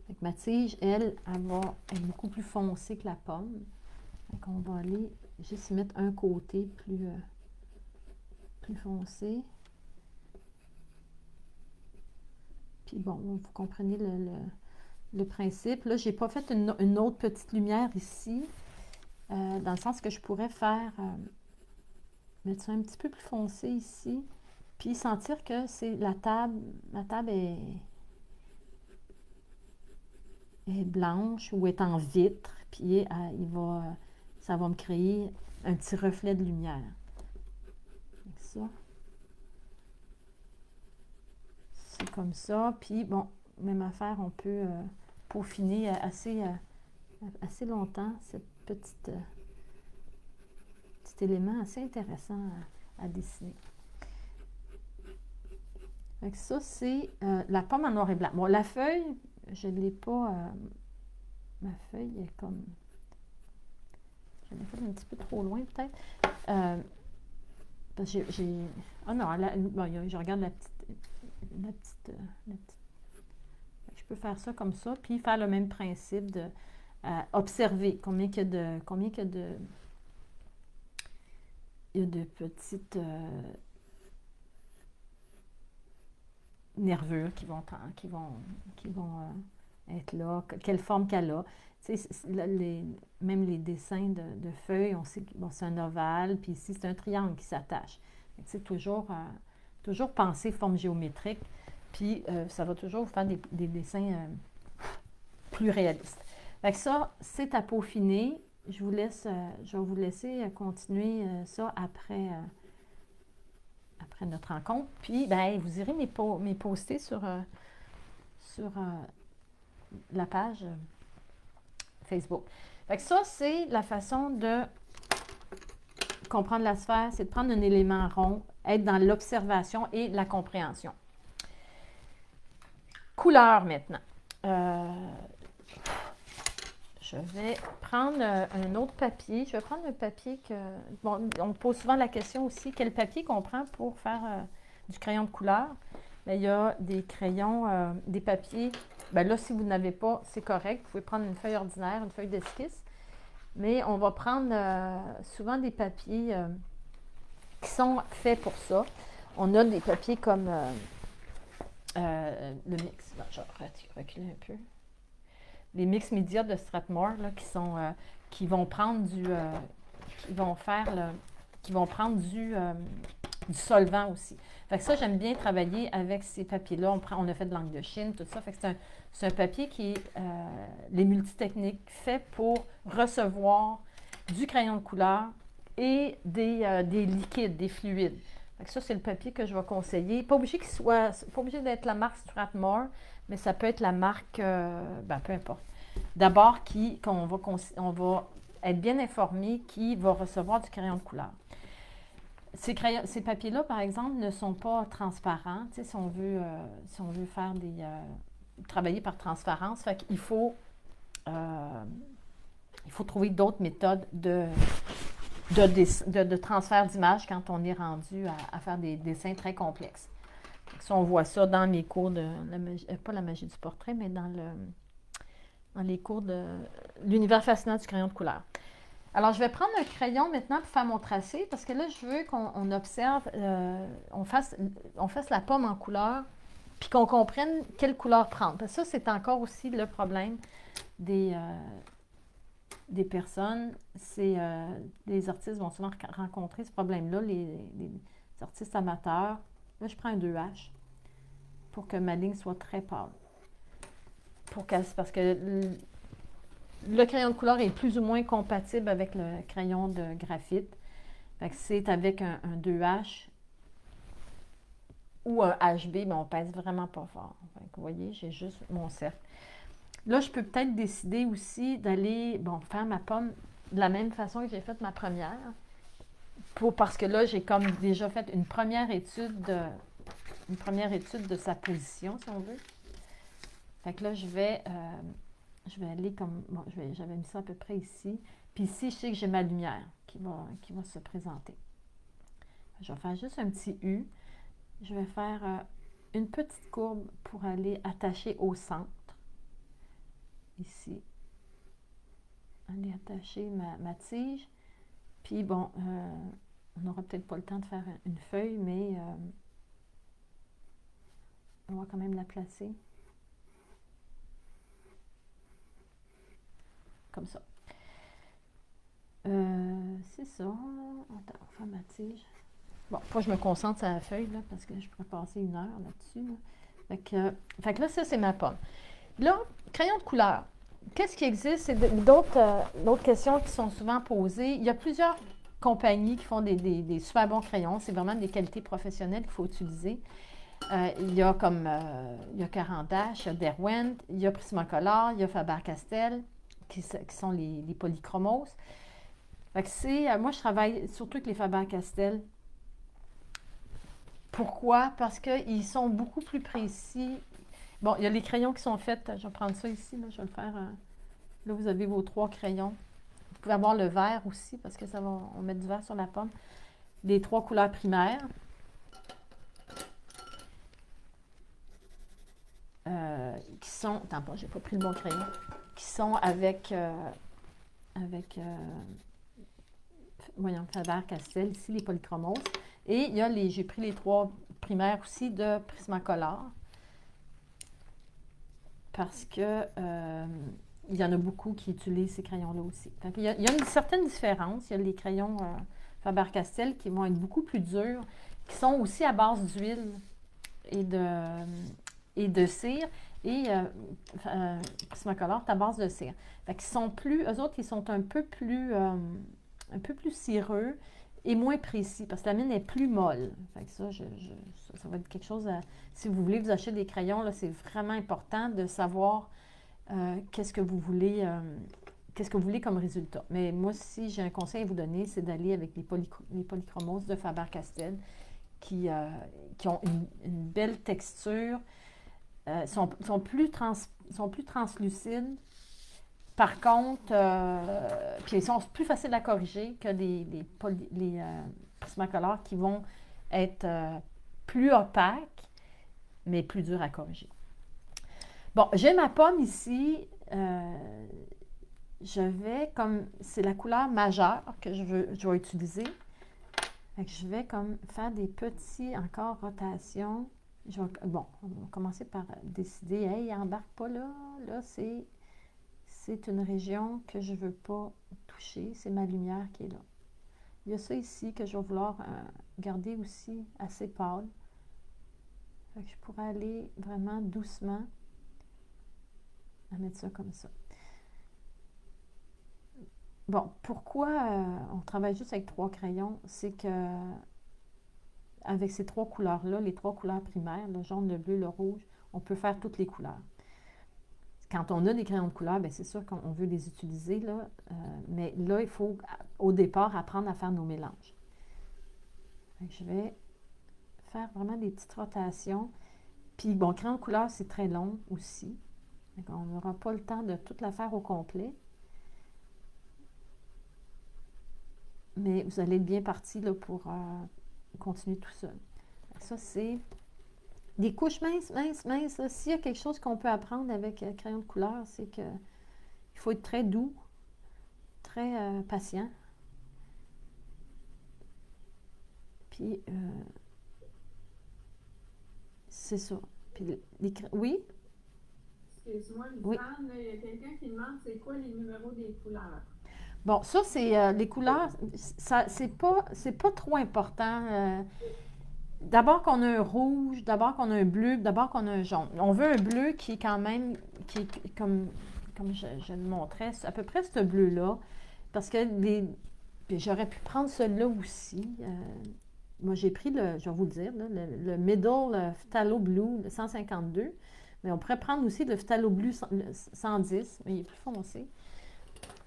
Fait que ma tige, elle est beaucoup plus foncée que la pomme. Donc on va aller juste mettre un côté plus foncé. Puis bon, vous comprenez le principe. Là, je n'ai pas fait une autre petite lumière ici, dans le sens que je pourrais faire, mettre ça un petit peu plus foncé ici, puis sentir que c'est la table est blanche ou est en vitre, puis ça va me créer un petit reflet de lumière. Avec ça. C'est comme ça, puis bon, même affaire, on peut peaufiner assez longtemps cette petit élément assez intéressant à dessiner. Donc ça, c'est la pomme en noir et blanc. Bon, la feuille, je ne l'ai pas... ma feuille est comme... Je l'ai fait un petit peu trop loin, peut-être. Parce que j'ai... Ah non, bon, je regarde la petite... Je peux faire ça comme ça, puis faire le même principe de observer combien il y a de petites nervures qui vont être là, quelle forme qu'elle a. Même les dessins de feuilles, on sait que bon, c'est un ovale, puis ici c'est un triangle qui s'attache. C'est toujours penser forme géométrique, puis ça va toujours vous faire des dessins plus réalistes. Fait que ça, c'est à peaufiner. Je vais vous laisser continuer ça après notre rencontre. Puis, ben, vous irez me poster sur la page Facebook. Fait que ça, c'est la façon de comprendre la sphère, c'est de prendre un élément rond, être dans l'observation et la compréhension. Couleur maintenant. Je vais prendre un autre papier. Je vais prendre un papier que... Bon, on me pose souvent la question aussi, quel papier qu'on prend pour faire du crayon de couleur? Bien, il y a des crayons, des papiers. Bien là, si vous n'avez pas, c'est correct. Vous pouvez prendre une feuille ordinaire, une feuille d'esquisse. Mais on va prendre souvent des papiers qui sont faits pour ça. On a des papiers comme le mix. Non, je vais reculer un peu. Les mix médias de Strathmore là, qui vont prendre du solvant aussi. Fait que ça, j'aime bien travailler avec ces papiers-là. On a fait de l'encre de Chine, tout ça. Fait que c'est un papier qui est les multitechniques fait pour recevoir du crayon de couleur et des liquides, des fluides. Fait que ça, c'est le papier que je vais conseiller. Pas obligé d'être la marque Strathmore, mais ça peut être la marque, peu importe. D'abord, on va être bien informé qui va recevoir du crayon de couleur. Ces papiers-là, par exemple, ne sont pas transparents. Tu sais, si on veut faire travailler par transparence, fait qu'il faut trouver d'autres méthodes de transfert d'image quand on est rendu à faire des dessins très complexes. Ça, on voit ça dans mes cours de pas la magie du portrait, mais dans les cours de l'univers fascinant du crayon de couleur. Alors, je vais prendre un crayon maintenant pour faire mon tracé, parce que là, je veux qu'on observe, on fasse la pomme en couleur, puis qu'on comprenne quelle couleur prendre. Parce que ça, c'est encore aussi le problème des personnes. Les artistes vont souvent rencontrer ce problème-là, les artistes amateurs. Là, je prends un 2H pour que ma ligne soit très pâle. Parce que le crayon de couleur est plus ou moins compatible avec le crayon de graphite. Fait que c'est avec un 2H ou un HB, mais on pèse vraiment pas fort. Fait que vous voyez, j'ai juste mon cercle. Là, je peux peut-être décider aussi d'aller faire ma pomme de la même façon que j'ai fait ma première. Parce que là, j'ai comme déjà fait une première étude de sa position, si on veut. Fait que là, je vais aller comme... Bon, j'avais mis ça à peu près ici. Puis ici, je sais que j'ai ma lumière qui va se présenter. Je vais faire juste un petit U. Je vais faire une petite courbe pour aller attacher au centre. Ici. Aller attacher ma tige. Puis bon, on n'aura peut-être pas le temps de faire une feuille, mais on va quand même la placer. comme ça. C'est ça. Attends, on fait ma tige. Bon, pas je me concentre sur la feuille, là, parce que je pourrais passer 1 heure là-dessus. Là. Fait que là, ça, c'est ma pomme. Là, crayon de couleur. Qu'est-ce qui existe? C'est d'autres questions qui sont souvent posées. Il y a plusieurs compagnies qui font des super bons crayons. C'est vraiment des qualités professionnelles qu'il faut utiliser. Il y a il y a Caran-d'Ache, il y a Derwent, il y a Prismacolor, il y a Faber-Castell, qui sont les polychromos. Fait que moi, je travaille surtout avec les Faber-Castell. Pourquoi? Parce qu'ils sont beaucoup plus précis. Bon, il y a les crayons qui sont faits. Je vais prendre ça ici, là, je vais le faire. Là, vous avez vos 3 crayons. Vous pouvez avoir le vert aussi, parce que on met du vert sur la pomme. Les 3 couleurs primaires. Qui sont... Attends pas, j'ai pas pris le bon crayon. Qui sont voyons, Faber-Castell, ici, les polychromos. Et j'ai pris les 3 primaires aussi de Prismacolor. Parce que il y en a beaucoup qui utilisent ces crayons-là aussi. Donc, il y a une certaine différence. Il y a les crayons Faber-Castell qui vont être beaucoup plus durs, qui sont aussi à base d'huile et de cire. Et Prismacolor, c'est à base de cire. Fait qu'ils sont eux autres, ils sont un peu plus cireux et moins précis, parce que la mine est plus molle. Fait que ça va être quelque chose si vous voulez vous acheter des crayons, là, c'est vraiment important de savoir qu'est-ce que vous voulez comme résultat. Mais moi, si j'ai un conseil à vous donner, c'est d'aller avec les polychromos de Faber-Castell qui ont une belle texture, sont plus translucides. Par contre, puis ils sont plus faciles à corriger que les Prismacolor qui vont être plus opaques, mais plus durs à corriger. Bon, j'ai ma pomme ici. C'est la couleur majeure que je vais utiliser. Fait que je vais comme faire des petits encore rotations. Bon, on va commencer par décider. Hey, embarque pas là. Là, c'est une région que je ne veux pas toucher. C'est ma lumière qui est là. Il y a ça ici que je vais vouloir garder aussi assez pâle. Fait que je pourrais aller vraiment doucement à mettre ça comme ça. Bon, pourquoi on travaille juste avec 3 crayons? C'est que avec ces 3 couleurs-là, les 3 couleurs primaires, le jaune, le bleu, le rouge, on peut faire toutes les couleurs. Quand on a des crayons de couleur, bien, c'est sûr qu'on veut les utiliser, là, mais là, il faut, au départ, apprendre à faire nos mélanges. Je vais faire vraiment des petites rotations. Puis, bon, crayon de couleur, c'est très long aussi. Donc, on n'aura pas le temps de tout la faire au complet. Mais vous allez être bien parti là, pour continuer tout ça. Ça, c'est des couches minces. S'il y a quelque chose qu'on peut apprendre avec crayon de couleur, c'est qu'il faut être très doux, très patient. Puis, c'est ça. Puis, oui? Excuse-moi, Oui. il y a quelqu'un qui demande c'est quoi les numéros des couleurs. Bon, ça, c'est les couleurs, c'est pas trop important. D'abord qu'on a un rouge, d'abord qu'on a un bleu, d'abord qu'on a un jaune. On veut un bleu qui est quand même, qui est comme je le montrais, à peu près ce bleu-là. Parce que j'aurais pu prendre celui-là aussi. Moi, j'ai pris je vais vous le dire, là, le Middle Phthalo Blue, le 152. Mais on pourrait prendre aussi le Phthalo Blue 110, mais il est plus foncé.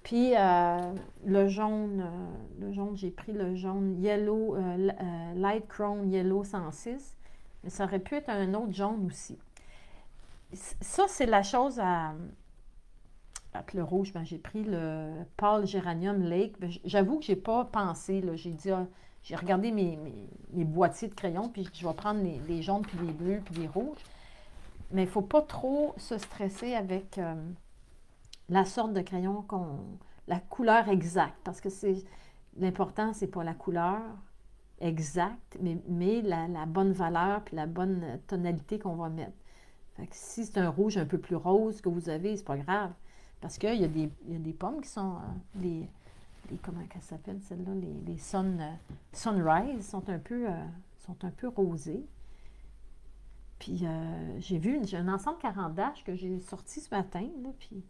Puis le jaune, j'ai pris le jaune Yellow, Light Chrome Yellow 106, mais ça aurait pu être un autre jaune aussi. Ça, c'est la chose Puis le rouge, ben, j'ai pris le Pâle Géranium Lake. Ben, j'avoue que je n'ai pas pensé. J'ai dit, j'ai regardé mes boîtiers de crayons, puis je vais prendre les jaunes, puis les bleus, puis les rouges. Mais il ne faut pas trop se stresser avec la sorte de crayon la couleur exacte, parce que l'important, c'est pas la couleur exacte, mais la bonne valeur puis la bonne tonalité qu'on va mettre. Fait que si c'est un rouge un peu plus rose que vous avez, c'est pas grave. Parce qu'il il y a des pommes qui sont, comment elles s'appellent celles-là, les sunrise sont un peu rosées. Puis j'ai un ensemble 40 dash que j'ai sorti ce matin, là, puis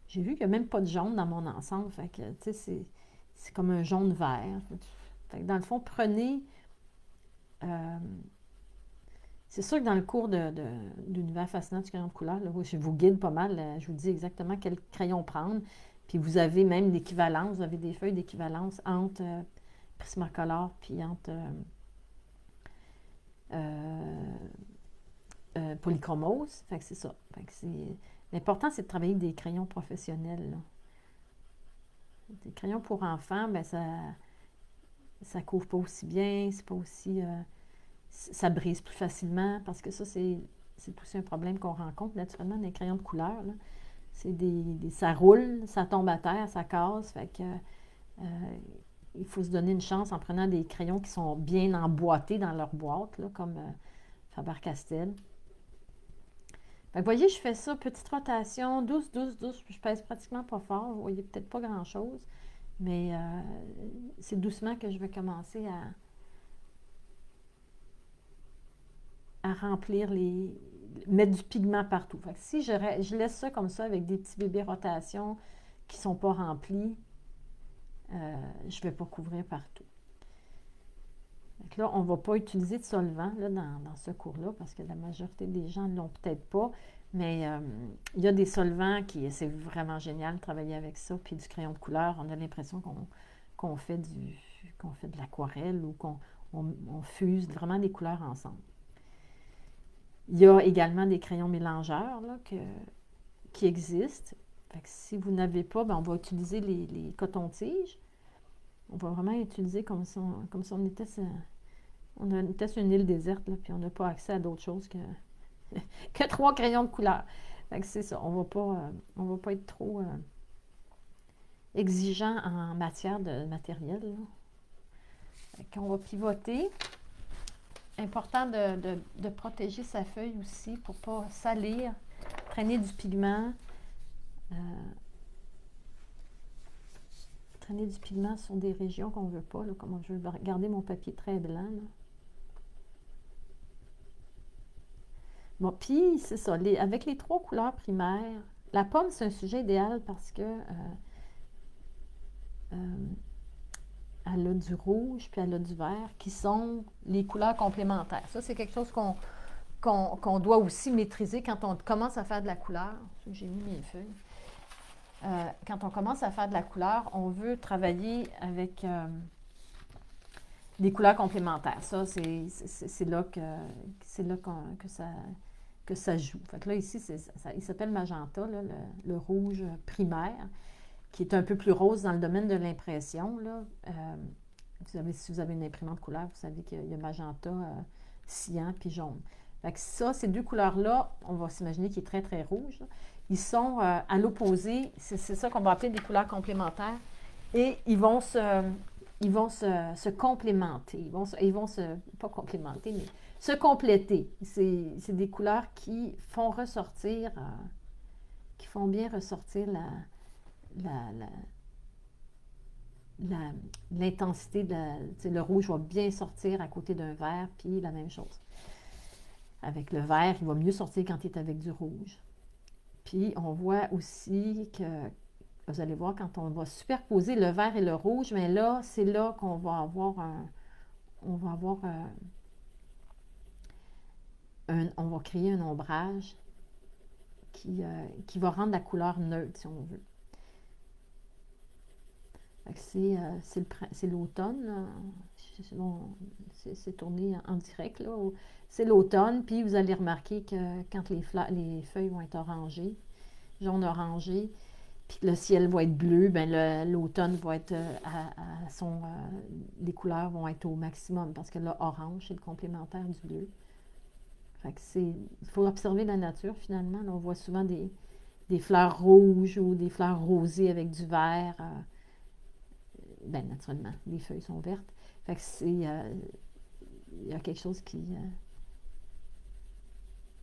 j'ai vu qu'il n'y a même pas de jaune dans mon ensemble. Fait que, tu sais, c'est comme un jaune vert. Fait que dans le fond, prenez... c'est sûr que dans le cours d'Univers fascinant du crayon de couleur, là, je vous guide pas mal, je vous dis exactement quel crayon prendre. Puis vous avez même l'équivalence, vous avez des feuilles d'équivalence entre Prismacolor puis entre Polychromose. Fait que c'est ça. Fait que l'important, c'est de travailler avec des crayons professionnels, là. Des crayons pour enfants, ben ça couvre pas aussi bien, c'est pas aussi... ça brise plus facilement, parce que ça, c'est aussi un problème qu'on rencontre naturellement dans les crayons de couleur, là. C'est ça roule, ça tombe à terre, ça casse, fait que il faut se donner une chance en prenant des crayons qui sont bien emboîtés dans leur boîte, là, comme Faber-Castell. Fait que, vous voyez, je fais ça, petite rotation, douce, douce, douce, je pèse pratiquement pas fort, vous voyez peut-être pas grand-chose, mais c'est doucement que je vais commencer à remplir mettre du pigment partout. Fait que si je laisse ça comme ça avec des petits bébés rotations qui ne sont pas remplis, je ne vais pas couvrir partout. Donc là, on ne va pas utiliser de solvant là, dans ce cours-là, parce que la majorité des gens ne l'ont peut-être pas, mais il y a des solvants c'est vraiment génial de travailler avec ça, puis du crayon de couleur, on a l'impression qu'on fait de l'aquarelle ou qu'on fuse vraiment des couleurs ensemble. Il y a également des crayons mélangeurs là, qui existent. Fait que si vous n'avez pas, ben on va utiliser les cotons-tiges. On va vraiment utiliser comme si on était sur une île déserte, là, puis on n'a pas accès à d'autres choses que 3 crayons de couleur. Fait que c'est ça, on va pas être trop exigeant en matière de matériel, là. Fait qu'on va pivoter. Important de protéger sa feuille aussi pour ne pas salir, traîner du pigment. Traîner du pigment sur des régions qu'on ne veut pas, là, comme je veux garder mon papier très blanc, là. Bon, puis c'est ça, avec les 3 couleurs primaires, la pomme, c'est un sujet idéal parce que elle a du rouge puis elle a du vert qui sont les couleurs complémentaires. Ça, c'est quelque chose qu'on doit aussi maîtriser quand on commence à faire de la couleur. J'ai mis mes feuilles. Quand on commence à faire de la couleur, on veut travailler avec des couleurs complémentaires. Ça, c'est là que ça joue. Fait que là, ici, il s'appelle magenta, là, le rouge primaire, qui est un peu plus rose dans le domaine de l'impression, là. Si vous avez une imprimante couleur, vous savez qu'il y a magenta, cyan puis jaune. Fait que ça, ces 2 couleurs-là, on va s'imaginer qu'il est très, très rouge, là. Ils sont à l'opposé. C'est ça qu'on va appeler des couleurs complémentaires. Et ils vont se complémenter. Ils vont pas complémenter, mais se compléter. C'est des couleurs qui font ressortir, qui font bien ressortir l'intensité. Le rouge va bien sortir à côté d'un vert, puis la même chose. Avec le vert, il va mieux sortir quand il est avec du rouge. Puis on voit aussi que, vous allez voir, quand on va superposer le vert et le rouge, mais là, c'est là qu'on va avoir on va créer un ombrage qui va rendre la couleur neutre, si on veut. C'est l'automne, c'est tourné en direct, là. C'est l'automne, puis vous allez remarquer que quand les feuilles vont être orangées, jaune-orangé, puis le ciel va être bleu, ben l'automne va être les couleurs vont être au maximum, parce que là, orange, c'est le complémentaire du bleu. Fait que il faut observer la nature, finalement. Là, on voit souvent des fleurs rouges ou des fleurs rosées avec du vert. Naturellement, les feuilles sont vertes. Fait que il y a quelque chose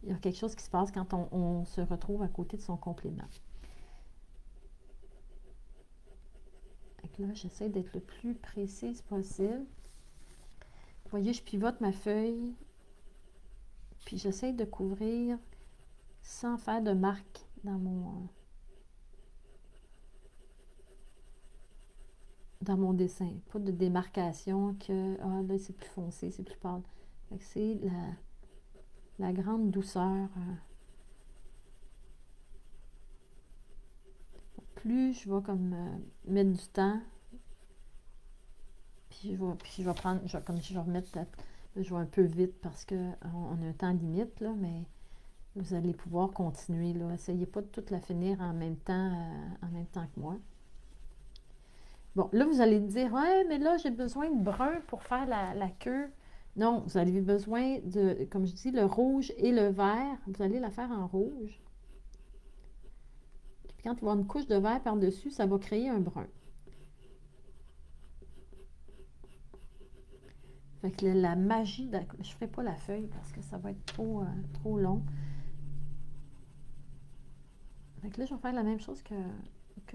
il y a quelque chose qui se passe quand on se retrouve à côté de son complément. que là, j'essaie d'être le plus précise possible. Vous voyez, je pivote ma feuille, puis j'essaie de couvrir sans faire de marque dans mon dessin. Pas de démarcation que, ah là, c'est plus foncé, c'est plus pâle. C'est la grande douceur. Plus je vais comme mettre du temps, puis je vais prendre, comme je vais remettre, je vais un peu vite parce qu'on a un temps limite, là, mais vous allez pouvoir continuer, là. Essayez pas de toute la finir en même temps que moi. Bon, là, vous allez me dire, ouais, mais là, j'ai besoin de brun pour faire la queue. Non, vous avez besoin de, comme je dis, le rouge et le vert. Vous allez la faire en rouge. Puis quand il va y avoir une couche de vert par-dessus, ça va créer un brun. Fait que la magie, je ne ferai pas la feuille parce que ça va être trop long. Fait que là, je vais faire la même chose que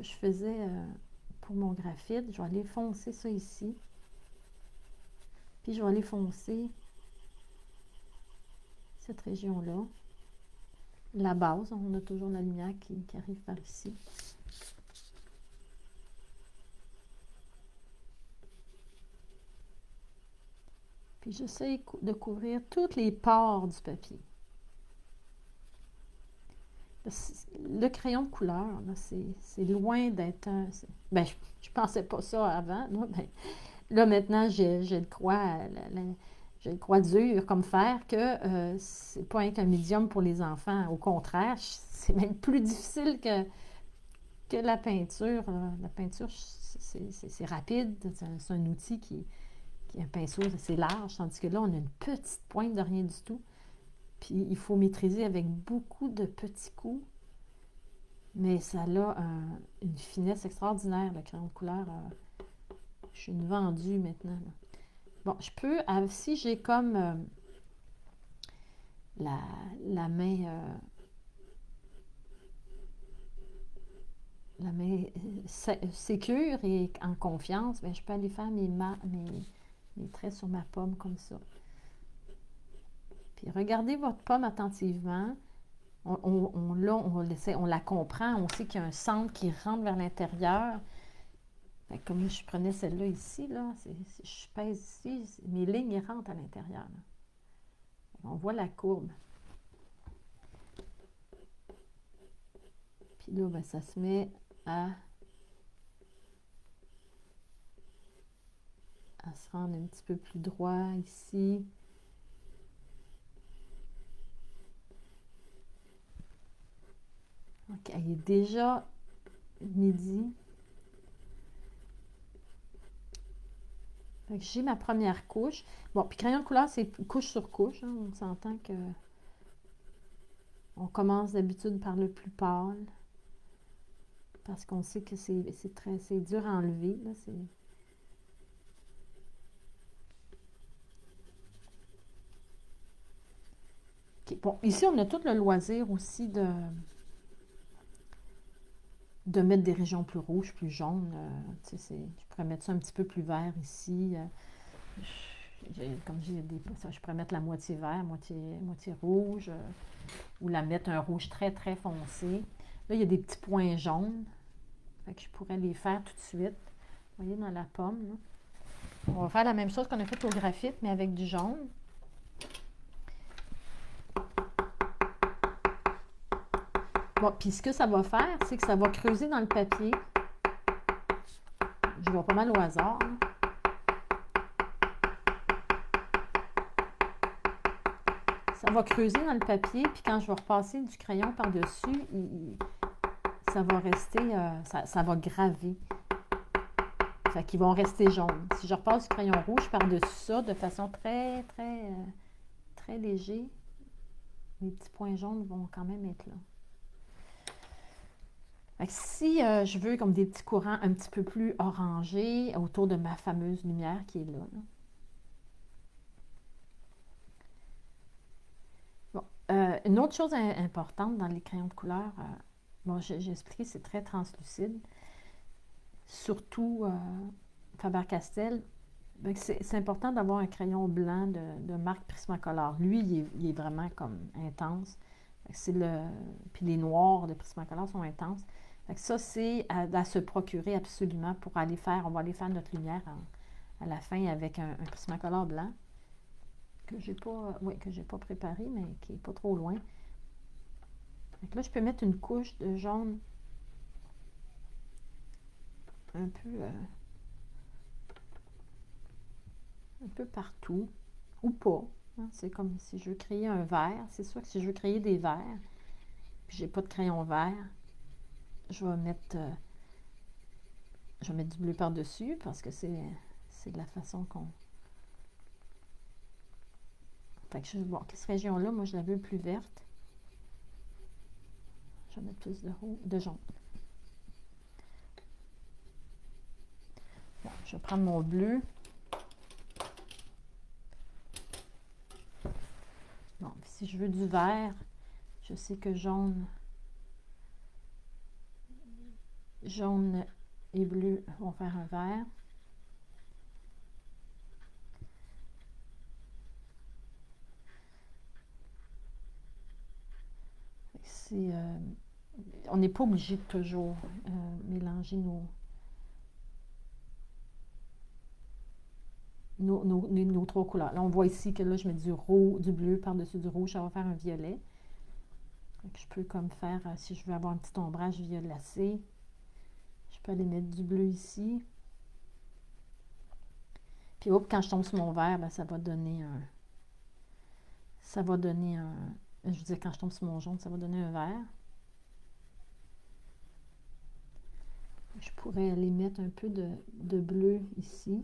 je faisais pour mon graphite. Je vais aller foncer ça ici. Puis je vais aller foncer cette région-là. La base, on a toujours la lumière qui arrive par ici. Puis j'essaie de couvrir toutes les pores du papier. Le crayon de couleur, c'est loin d'être un... Ben, je pensais pas ça avant. Là, maintenant, j'ai le croix dur comme fer que c'est pas un médium pour les enfants. Au contraire, c'est même plus difficile que la peinture. La peinture, c'est rapide. C'est un outil qui est un pinceau assez large, tandis que là, on a une petite pointe de rien du tout. Puis il faut maîtriser avec beaucoup de petits coups. Mais ça a une finesse extraordinaire, le crayon de couleur. Je suis une vendue maintenant. Là. Bon, je peux, si j'ai comme la main sécure et en confiance, bien, je peux aller faire mes traits sur ma pomme comme ça. Puis regardez votre pomme attentivement. On la comprend, on sait qu'il y a un centre qui rentre vers l'intérieur. Comme je prenais celle-là ici, là, si je pèse ici, mes lignes rentrent à l'intérieur. On voit la courbe. Puis là, ben, ça se met à se rendre un petit peu plus droit ici. OK, il est déjà midi. J'ai ma première couche. Bon, puis crayon de couleur, c'est couche sur couche. Hein. On s'entend que on commence d'habitude par le plus pâle. Parce qu'on sait que c'est dur à enlever. Là, okay. Bon, ici, on a tout le loisir aussi de mettre des régions plus rouges, plus jaunes. Je pourrais mettre ça un petit peu plus vert ici. Comme j'ai je pourrais mettre la moitié vert, moitié rouge, ou la mettre un rouge très, très foncé. Là, il y a des petits points jaunes. Fait que je pourrais les faire tout de suite. Vous voyez, dans la pomme. Là. On va faire la même chose qu'on a fait au graphite, mais avec du jaune. Bon, puis ce que ça va faire, c'est que ça va creuser dans le papier. Je vois pas mal au hasard. Là. Ça va creuser dans le papier, puis quand je vais repasser du crayon par-dessus, ça va rester, ça va graver. Fait qu'ils vont rester jaunes. Si je repasse du crayon rouge par-dessus ça, de façon très, très, très léger, les petits points jaunes vont quand même être là. Fait que si je veux comme des petits courants un petit peu plus orangés autour de ma fameuse lumière qui est là. Bon, une autre chose importante dans les crayons de couleur, bon, j'ai expliqué, c'est très translucide. surtout Faber-Castell, ben, c'est important d'avoir un crayon blanc de marque Prismacolor. Lui, il est vraiment comme intense. C'est le, puis les noirs de Prismacolor sont intenses. Fait que ça, c'est à se procurer absolument pour aller faire. On va aller faire notre lumière à la fin avec un Prismacolor blanc que j'ai pas préparé, mais qui est pas trop loin. Donc là, je peux mettre une couche de jaune un peu partout, ou pas. Hein. C'est comme si je veux créer un vert. C'est sûr que si je veux créer des verts, puis j'ai pas de crayon vert, je vais mettre du bleu par-dessus parce que c'est de la façon qu'on... Fait que bon, cette région-là, moi, je la veux plus verte. Je vais mettre plus de jaune. Bon, je vais prendre mon bleu. Bon, si je veux du vert, je sais que jaune et bleu vont faire un vert. On n'est pas obligé de toujours mélanger nos trois couleurs. Là, on voit ici que là, je mets du bleu par-dessus du rouge, ça va faire un violet. Donc, je peux comme faire, si je veux avoir un petit ombrage violacé, je peux aller mettre du bleu ici. Puis, hop, quand je tombe sur mon vert, ben, ça va donner un... Je veux dire, quand je tombe sur mon jaune, ça va donner un vert. Je pourrais aller mettre un peu de bleu ici.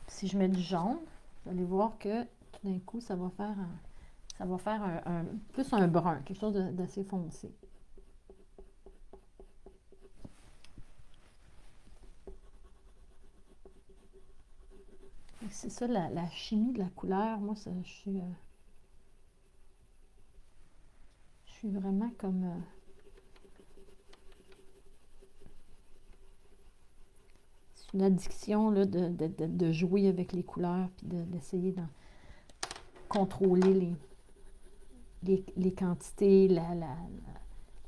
Si je mets du jaune, vous allez voir que tout d'un coup, ça va faire plus un brun, quelque chose d'assez foncé. C'est ça, la chimie de la couleur. Moi, ça, je suis vraiment comme... c'est une addiction là, de jouer avec les couleurs puis d'essayer de contrôler les quantités,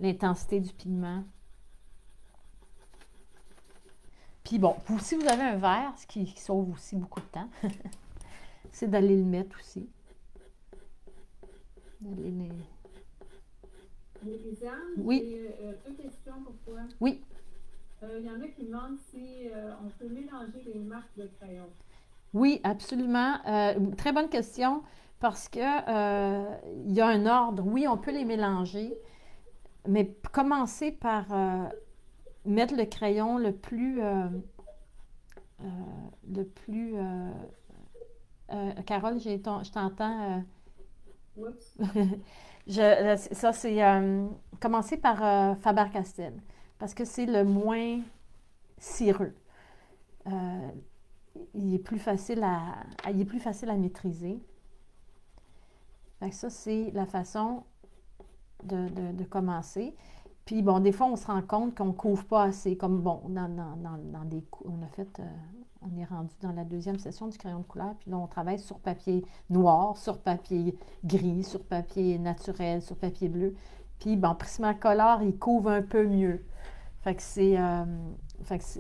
l'intensité du pigment. Puis bon, si vous avez un verre, ce qui sauve aussi beaucoup de temps, c'est d'aller le mettre aussi. Lisanne, Oui. j'ai deux questions pour toi. Oui. Il y en a qui demandent si on peut mélanger les marques de crayon. Oui, absolument. Très bonne question parce que il y a un ordre. Oui, on peut les mélanger, mais commencer par mettre le crayon le plus Carole, je t'entends. Oups. Ça, c'est commencer par Faber-Castell parce que c'est le moins cireux. Il est plus facile à maîtriser. Fait que ça, c'est la façon de commencer. Puis, bon, des fois, on se rend compte qu'on ne couvre pas assez. Comme, bon, dans des... On a fait... on est rendu dans la deuxième session du crayon de couleur. Puis là, on travaille sur papier noir, sur papier gris, sur papier naturel, sur papier bleu. Puis, bon, Prismacolor, il couvre un peu mieux. Fait que c'est...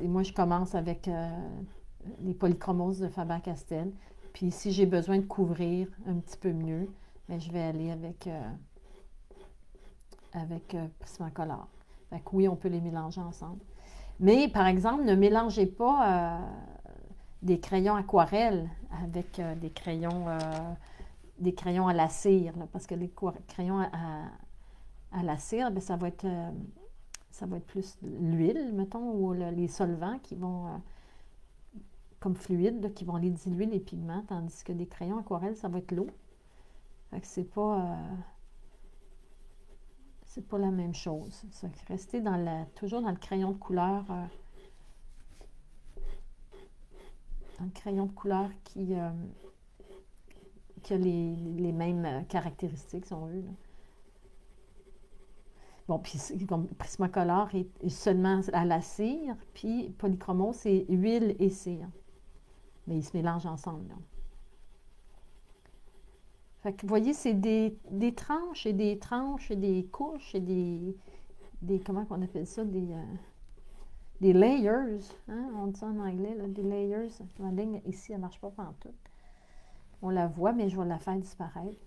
moi, je commence avec les polychromoses de Faber-Castell. Puis, si j'ai besoin de couvrir un petit peu mieux, bien, je vais aller avec Prismacolor. Fait que oui, on peut les mélanger ensemble. Mais, par exemple, ne mélangez pas des crayons aquarelles avec des crayons à la cire, là, parce que les crayons à la cire, bien, ça va être plus l'huile, mettons, ou les solvants qui vont, comme fluide, là, qui vont aller diluer les pigments, tandis que des crayons aquarelles, ça va être l'eau. Fait que c'est pas la même chose. Rester toujours dans le crayon de couleur, qui a les mêmes caractéristiques, si on veut. Là. Bon, puis comme Prismacolor est seulement à la cire, puis Polychromos, c'est huile et cire. Mais ils se mélangent ensemble, là. Fait que vous voyez, c'est des tranches et des tranches et des couches et comment on appelle ça, des layers, hein? On dit ça en anglais, là, des layers. La ligne ici, elle ne marche pas pantoute. On la voit, mais je vais la faire disparaître.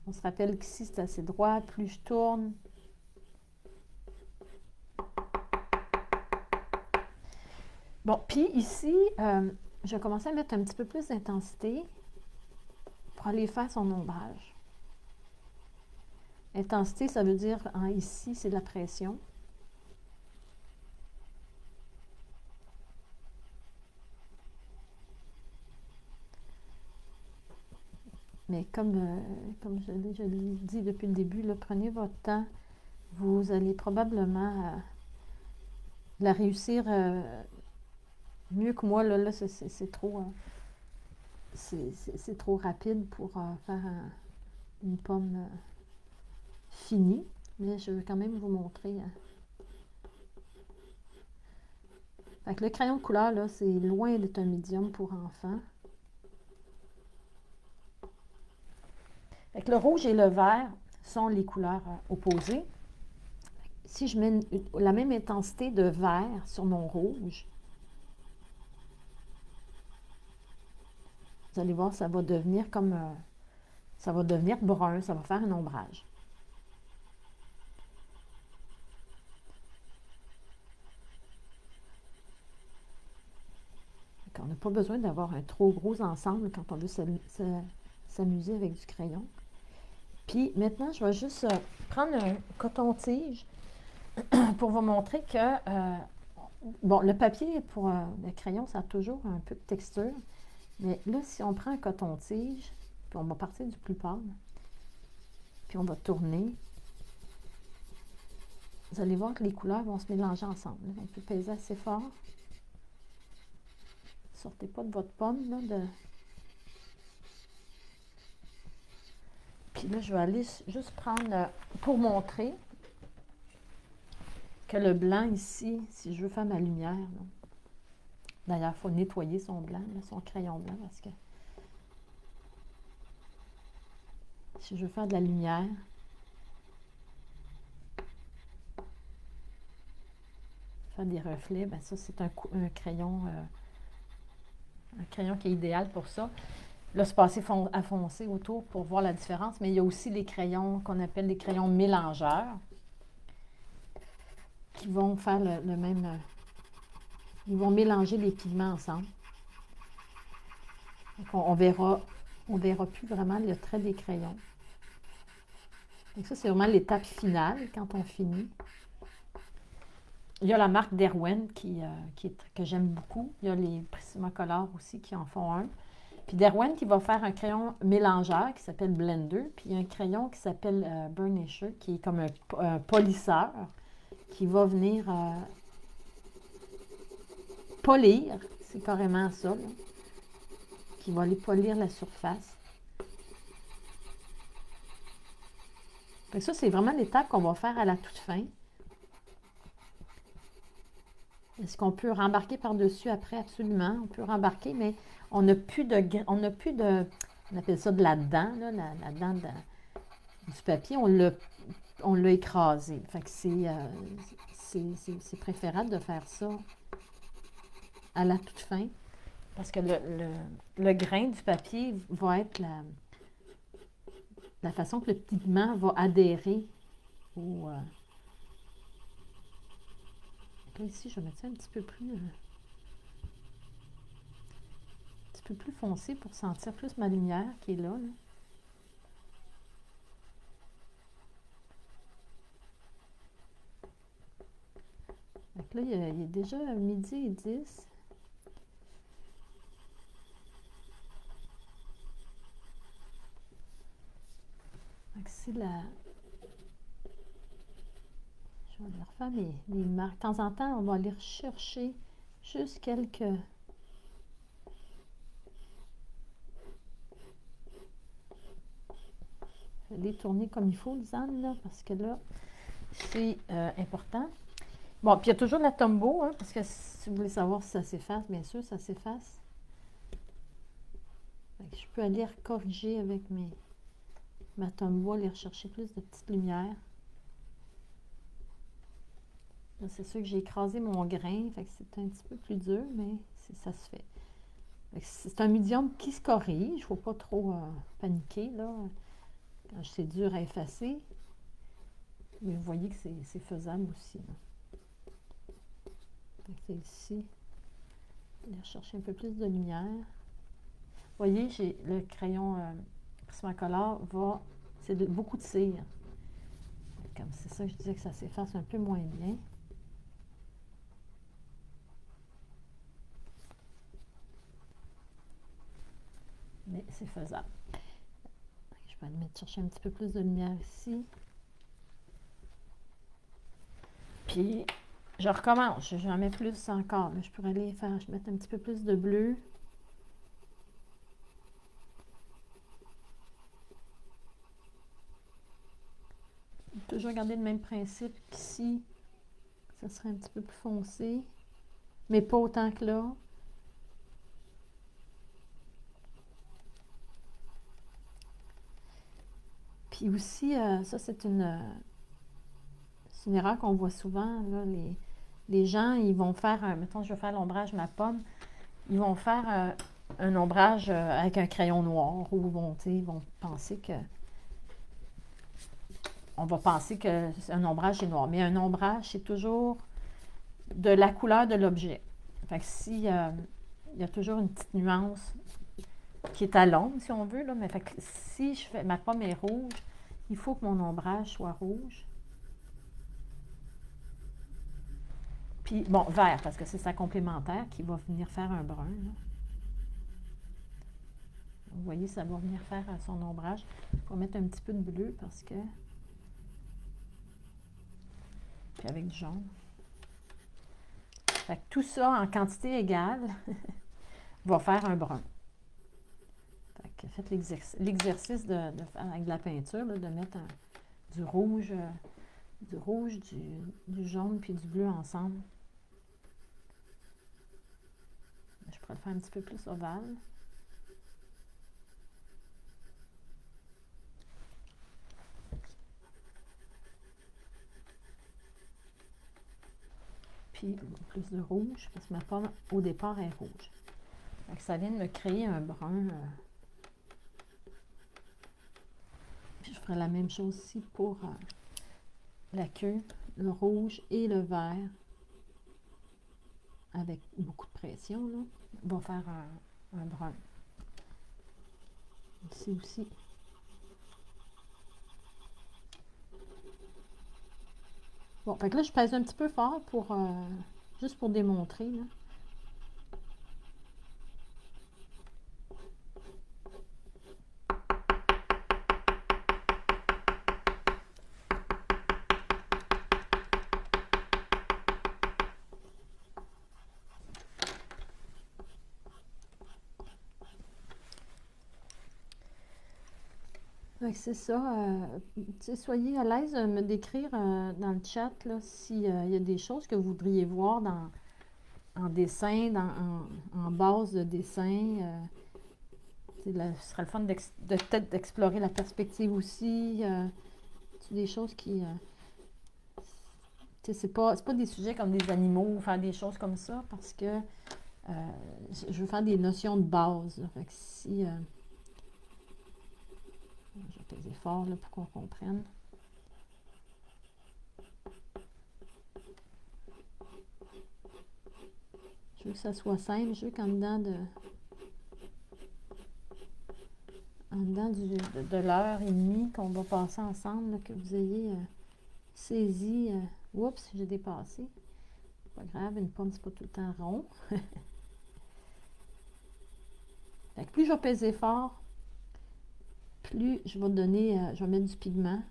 On se rappelle qu'ici, c'est assez droit. Plus je tourne, bon, puis ici, je vais commencer à mettre un petit peu plus d'intensité pour aller faire son ombrage. Intensité, ça veut dire, ici, c'est de la pression. Mais comme je l'ai dit depuis le début, là, prenez votre temps. Vous allez probablement la réussir mieux que moi. Là c'est trop, c'est trop rapide pour faire une pomme finie. Mais je vais quand même vous montrer. Fait que le crayon de couleur, là, c'est loin d'être un médium pour enfants. Fait que le rouge et le vert sont les couleurs opposées. Si je mets la même intensité de vert sur mon rouge, vous allez voir, ça va devenir ça va devenir brun, ça va faire un ombrage. On n'a pas besoin d'avoir un trop gros ensemble quand on veut s'amuser avec du crayon. Puis maintenant, je vais juste prendre un coton-tige pour vous montrer que, bon, le papier pour le crayon, ça a toujours un peu de texture. Mais là, si on prend un coton-tige, puis on va partir du plus pâle, puis on va tourner, vous allez voir que les couleurs vont se mélanger ensemble. On peut peser assez fort. Sortez pas de votre pomme, là, Puis là, je vais aller juste prendre, pour montrer que le blanc ici, si je veux faire ma lumière, d'ailleurs, il faut nettoyer son blanc, là, son crayon blanc, parce que si je veux faire de la lumière, faire des reflets, ben ça, c'est un crayon qui est idéal pour ça. Là, c'est passé à foncer autour pour voir la différence, mais il y a aussi les crayons qu'on appelle les crayons mélangeurs qui vont faire le même... ils vont mélanger les pigments ensemble. Donc, on verra plus vraiment le trait des crayons. Donc ça, c'est vraiment l'étape finale quand on finit. Il y a la marque Derwent que j'aime beaucoup. Il y a les Prismacolor aussi qui en font un. Puis Derwent qui va faire un crayon mélangeur qui s'appelle Blender. Puis il y a un crayon qui s'appelle Burnisher qui est comme un polisseur qui va venir polir. C'est carrément ça, là, qui va aller polir la surface. Fait que ça, c'est vraiment l'étape qu'on va faire à la toute fin. Est-ce qu'on peut rembarquer par-dessus après? Absolument, on peut rembarquer, mais on n'a plus de... On appelle ça de la dent, là, la dent du papier, on l'a écrasé. Fait que c'est préférable de faire ça à la toute fin, parce que le grain du papier va être la façon que le pigment va adhérer au... Là, ici, je vais mettre ça un petit peu plus foncé pour sentir plus ma lumière qui est là. Donc là, il est déjà 12h10. Donc c'est la... Je vais refaire mes marques. De temps en temps, on va aller rechercher juste quelques... Je vais les tourner comme il faut, Lisanne, là, parce que là, c'est important. Bon, puis il y a toujours la Tombow, hein, parce que si vous voulez savoir si ça s'efface, bien sûr, ça s'efface. Je peux aller corriger avec ma Tombow, aller rechercher plus de petites lumières. Là, c'est sûr que j'ai écrasé mon grain, fait que c'est un petit peu plus dur, mais ça se fait. C'est un médium qui se corrige, il ne faut pas trop paniquer, là, quand c'est dur à effacer. Mais vous voyez que c'est faisable aussi. C'est ici. Aller chercher un peu plus de lumière. Vous voyez, j'ai le crayon Prismacolor c'est beaucoup de cire. Comme c'est ça que je disais que ça s'efface un peu moins bien. Mais c'est faisable. Je vais aller chercher un petit peu plus de lumière ici. Puis, je recommence. J'en mets plus encore. Je pourrais aller mettre un petit peu plus de bleu. Toujours garder le même principe qu'ici. Ça serait un petit peu plus foncé. Mais pas autant que là. Puis aussi, ça c'est une erreur qu'on voit souvent. Là, les gens, ils vont faire, mettons, je vais faire l'ombrage ma pomme, ils vont faire un ombrage avec un crayon noir ou ils vont penser que on va penser qu'un ombrage est noir. Mais un ombrage, c'est toujours de la couleur de l'objet. Fait que si il y a toujours une petite nuance qui est à l'ombre, si on veut, là, mais fait que si ma pomme est rouge, il faut que mon ombrage soit rouge. Puis, bon, vert, parce que c'est sa complémentaire qui va venir faire un brun. Là. Vous voyez, ça va venir faire son ombrage. On va mettre un petit peu de bleu parce que... Puis avec du jaune. Fait que tout ça en quantité égale va faire un brun. Fait que faites l'exercice de faire avec de la peinture, là, de mettre du rouge, du jaune puis du bleu ensemble. Je pourrais le faire un petit peu plus ovale. Puis plus de rouge, parce que ma pomme au départ est rouge. Donc, ça vient de me créer un brun. Puis je ferai la même chose ici pour la queue, le rouge et le vert. Avec beaucoup de pression, là, va faire un brun. Ici aussi. Bon, fait que là, je pèse un petit peu fort pour juste pour démontrer, là. C'est ça. Soyez à l'aise de me décrire dans le chat s'il y a des choses que vous voudriez voir en dessin, en base de dessin. Ce serait le fun de peut-être d'explorer la perspective aussi. C'est des choses qui... c'est pas des sujets comme des animaux ou faire des choses comme ça parce que je veux faire des notions de base. Fait que si... je vais peser fort là, pour qu'on comprenne. Je veux que ça soit simple. Je veux qu'en dedans de l'heure et demie qu'on va passer ensemble, là, que vous ayez saisi... oups, j'ai dépassé. Pas grave, une pomme, c'est pas tout le temps rond. Fait que plus je vais peser fort, plus je vais donner, je vais mettre du pigment.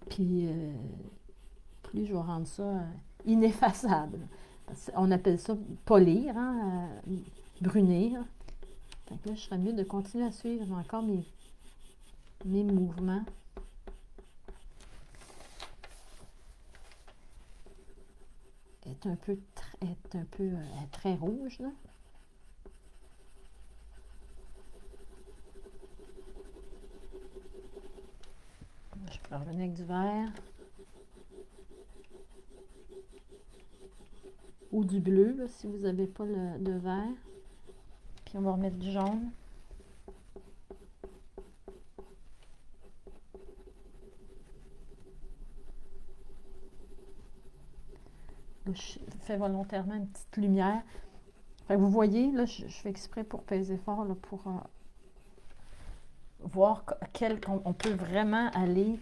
Puis, plus je vais rendre ça ineffaçable. On appelle ça polir, hein, brunir. Fait que là, je serais mieux de continuer à suivre encore mes mouvements. Elle est très rouge, là. Je peux revenir avec du vert. Ou du bleu, là, si vous n'avez pas de vert. Puis on va remettre du jaune. Là, je fais volontairement une petite lumière. Fait que vous voyez, là, je fais exprès pour peser fort, là, pour voir on peut vraiment aller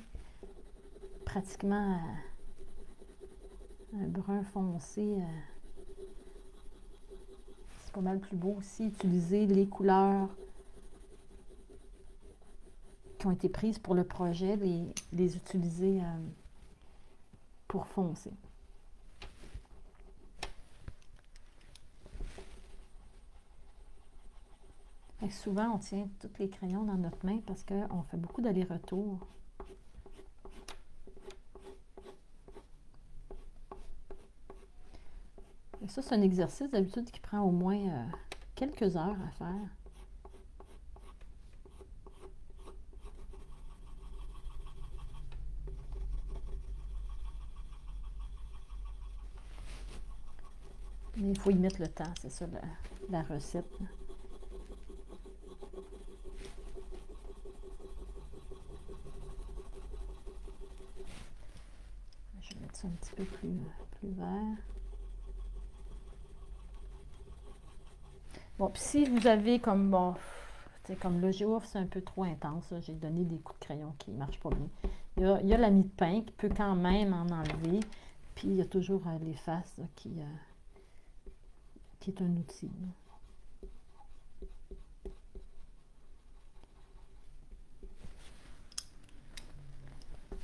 pratiquement à un brun foncé. C'est pas mal plus beau aussi, utiliser les couleurs qui ont été prises pour le projet, les utiliser pour foncer. Et souvent, on tient tous les crayons dans notre main parce qu'on fait beaucoup d'allers-retours. Ça, c'est un exercice d'habitude qui prend au moins quelques heures à faire. Mais il faut y mettre le temps, c'est ça la recette. Je vais mettre ça un petit peu plus vert. Bon, puis si vous avez comme, bon, comme le géouf, c'est un peu trop intense, j'ai donné des coups de crayon qui ne marchent pas bien. Il y a la mie de pain qui peut quand même en enlever, puis il y a toujours l'efface qui est un outil.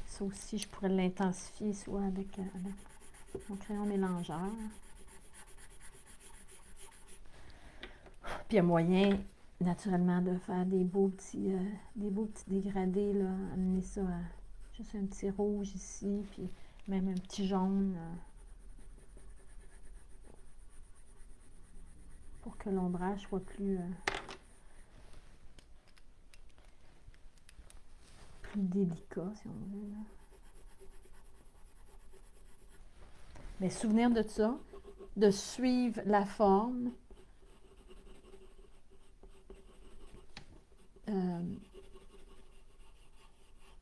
Ça aussi, je pourrais l'intensifier soit avec mon crayon mélangeur. Puis il y a moyen, naturellement, de faire des beaux petits dégradés, là, amener ça à juste un petit rouge ici, puis même un petit jaune, pour que l'ombrage soit plus délicat, si on veut. Là. Mais souvenir de ça, de suivre la forme,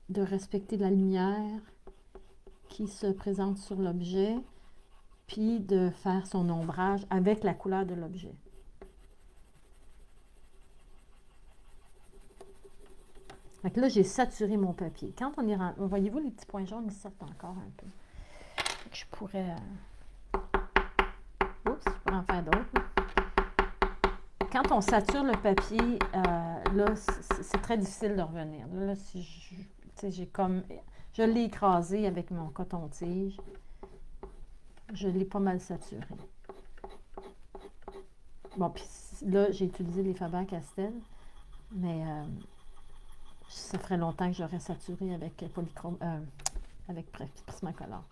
de respecter la lumière qui se présente sur l'objet, puis de faire son ombrage avec la couleur de l'objet. Donc là, j'ai saturé mon papier. Quand on est rentré, voyez-vous, les petits points jaunes, ils sortent encore un peu. Donc je pourrais... Oups, je pourrais en faire d'autres. Quand on sature le papier, là, c'est très difficile de revenir. Là, si j'ai comme... Je l'ai écrasé avec mon coton-tige. Je l'ai pas mal saturé. Bon, puis là, j'ai utilisé les Faber-Castell, mais ça ferait longtemps que j'aurais saturé avec Prismacolor.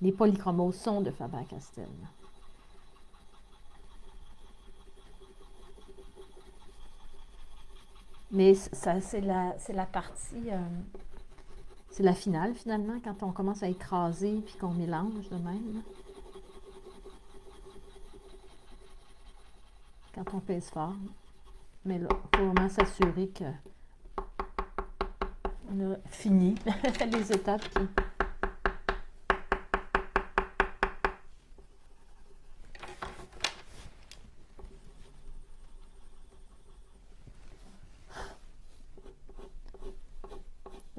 Les polychromos sont de Faber-Castell. Mais ça, c'est la partie, c'est la finale finalement, quand on commence à écraser puis qu'on mélange de même. Quand on pèse fort. Mais là, il faut vraiment s'assurer qu'on a fini les étapes qui...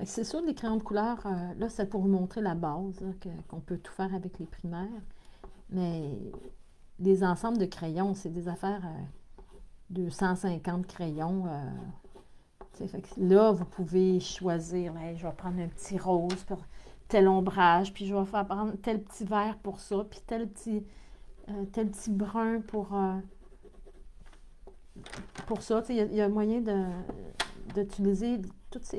C'est sûr, les crayons de couleur, là, c'est pour vous montrer la base, qu'on peut tout faire avec les primaires. Mais des ensembles de crayons, c'est des affaires de 150 crayons. Fait que là, vous pouvez choisir, hey, je vais prendre un petit rose pour tel ombrage, puis je vais faire prendre tel petit vert pour ça, puis tel petit tel petit brun pour ça. Il y a moyen d'utiliser toute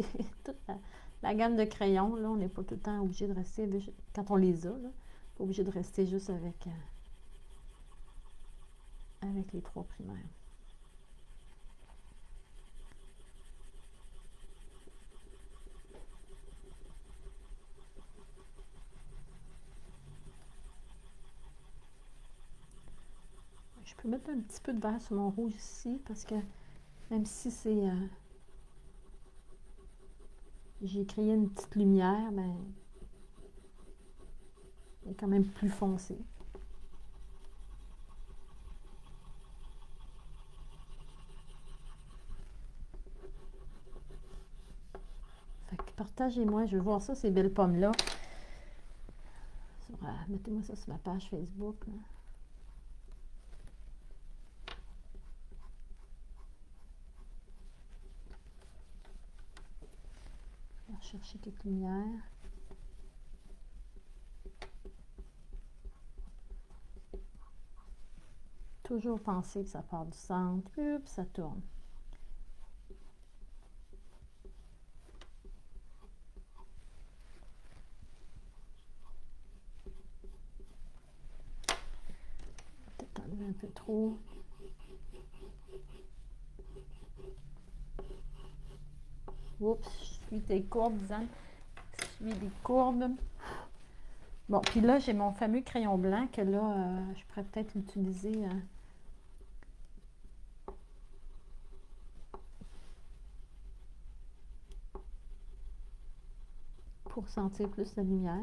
la gamme de crayons. Là, on n'est pas tout le temps obligé de rester, quand on les a, là, pas obligé de rester juste avec les 3 primaires. Je peux mettre un petit peu de vert sur mon rouge ici parce que même si j'ai créé une petite lumière, ben, elle est quand même plus foncée. Fait que partagez-moi, je veux voir ça, ces belles pommes-là. Mettez-moi ça sur ma page Facebook. Là. On va chercher quelques lumières. Toujours penser que ça part du centre, puis ça tourne. Peut-être enlever un peu trop. Oups, je suis des courbes, Zane. Je suis des courbes. Bon, puis là, j'ai mon fameux crayon blanc que là, je pourrais peut-être l'utiliser pour sentir plus la lumière.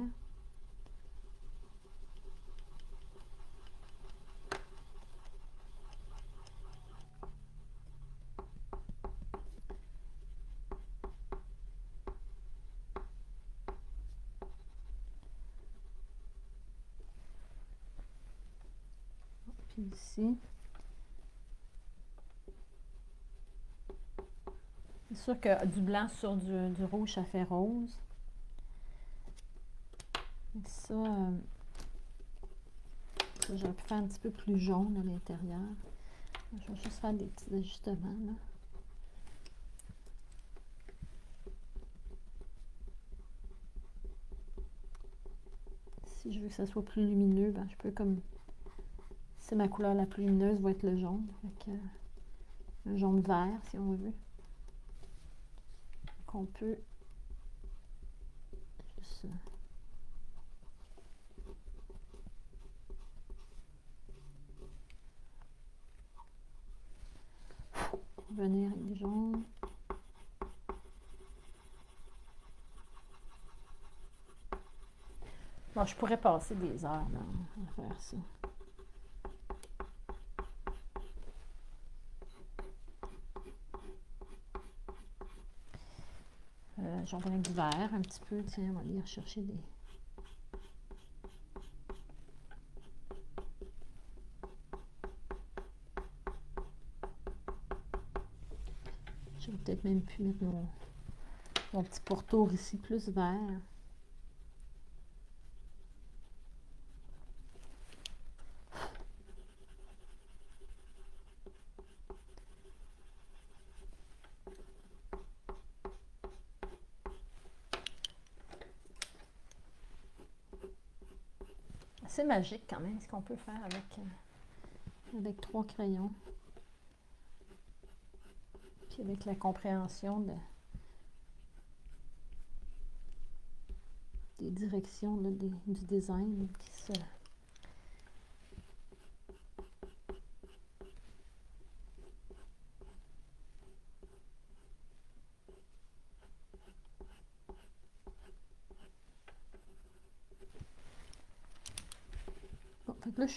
Puis ici. C'est sûr que du blanc sur du rouge, ça fait rose. Et ça, j'aurais pu faire un petit peu plus jaune à l'intérieur. Je vais juste faire des petits ajustements, là. Si je veux que ça soit plus lumineux, ben, je peux comme... C'est ma couleur la plus lumineuse, va être le jaune. Avec un jaune vert, si on veut. Donc on peut juste... venir avec du jaune. Bon, je pourrais passer des heures là, à faire ça. J'en vais avec du vert un petit peu. Tiens, on va aller rechercher des... Je vais peut-être même pu mettre mon petit pourtour ici plus vert. C'est magique quand même ce qu'on peut faire avec 3 crayons. Puis avec la compréhension des directions là, du design qui se... Bon, fait que là,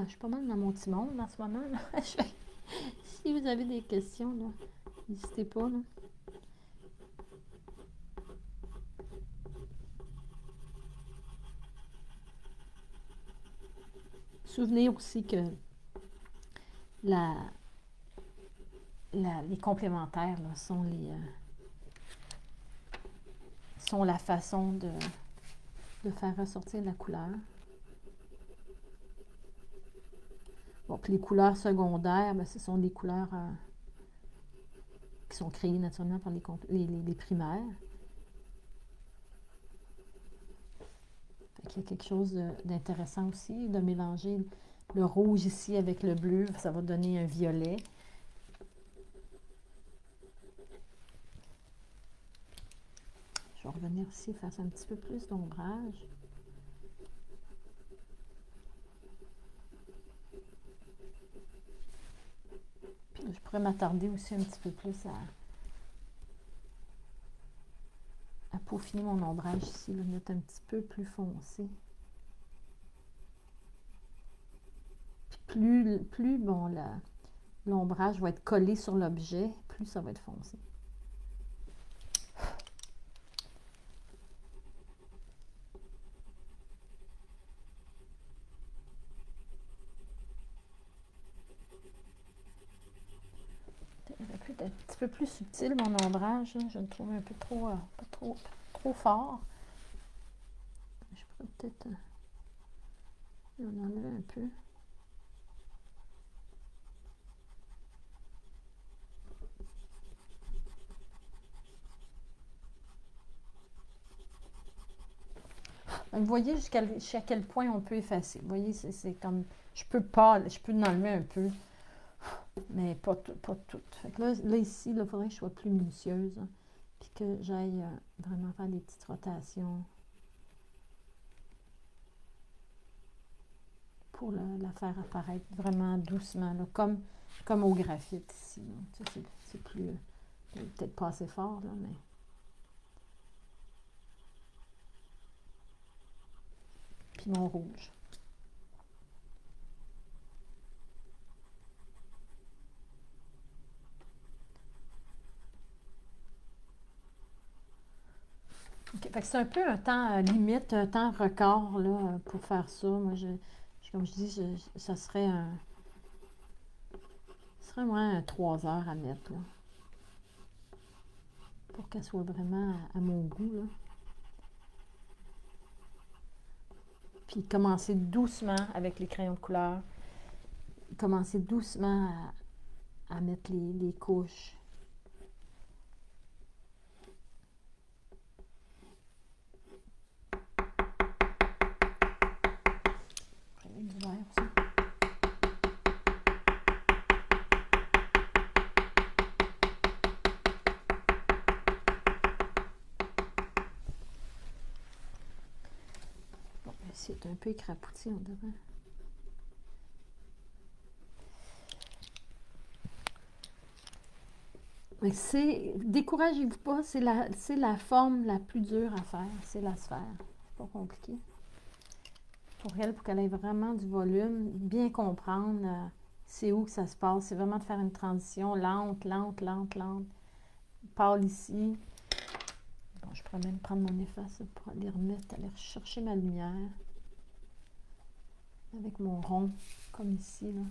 je suis pas mal dans mon petit monde en ce moment. Là. Si vous avez des questions, là, n'hésitez pas. Là. Souvenez aussi que les complémentaires là, sont la façon de faire ressortir la couleur. Bon, puis les couleurs secondaires, ben, ce sont des couleurs qui sont créées naturellement par les primaires. Fait qu'il y a quelque chose d'intéressant aussi, de mélanger le rouge ici avec le bleu, ça va donner un violet. Je vais revenir ici, faire un petit peu plus d'ombrage. Puis je pourrais m'attarder aussi un petit peu plus à peaufiner mon ombrage ici, le mettre un petit peu plus foncé. Puis plus bon, l'ombrage va être collé sur l'objet, plus ça va être foncé. Il aurait pu être un petit peu plus subtil mon ombrage, là. Je le trouve un peu trop, pas trop fort. Je pourrais peut-être en enlever un peu. Donc, vous voyez jusqu'à quel point on peut effacer. Vous voyez, c'est comme, je peux en enlever un peu, mais pas tout. Fait que là ici, il faudrait que je sois plus minutieuse, hein, puis que j'aille vraiment faire des petites rotations pour la faire apparaître vraiment doucement, là, comme au graphite ici. C'est plus, peut-être pas assez fort, là, mais... Puis mon rouge. Okay, fait que c'est un peu un temps limite, un temps record là, pour faire ça. Moi, comme je dis, ça serait moins 3 heures à mettre là, pour qu'elle soit vraiment à mon goût. Là. Puis commencer doucement avec les crayons de couleur. Commencer doucement à mettre les couches. Du vert aussi. Bon, c'est un peu écrapouti, on dirait. Découragez-vous pas, c'est la forme la plus dure à faire, c'est la sphère. C'est pas compliqué. Pour qu'elle ait vraiment du volume, bien comprendre c'est où que ça se passe. C'est vraiment de faire une transition lente. Pâle ici. Bon, je pourrais même prendre mon efface pour aller chercher ma lumière. Avec mon rond, comme ici, là.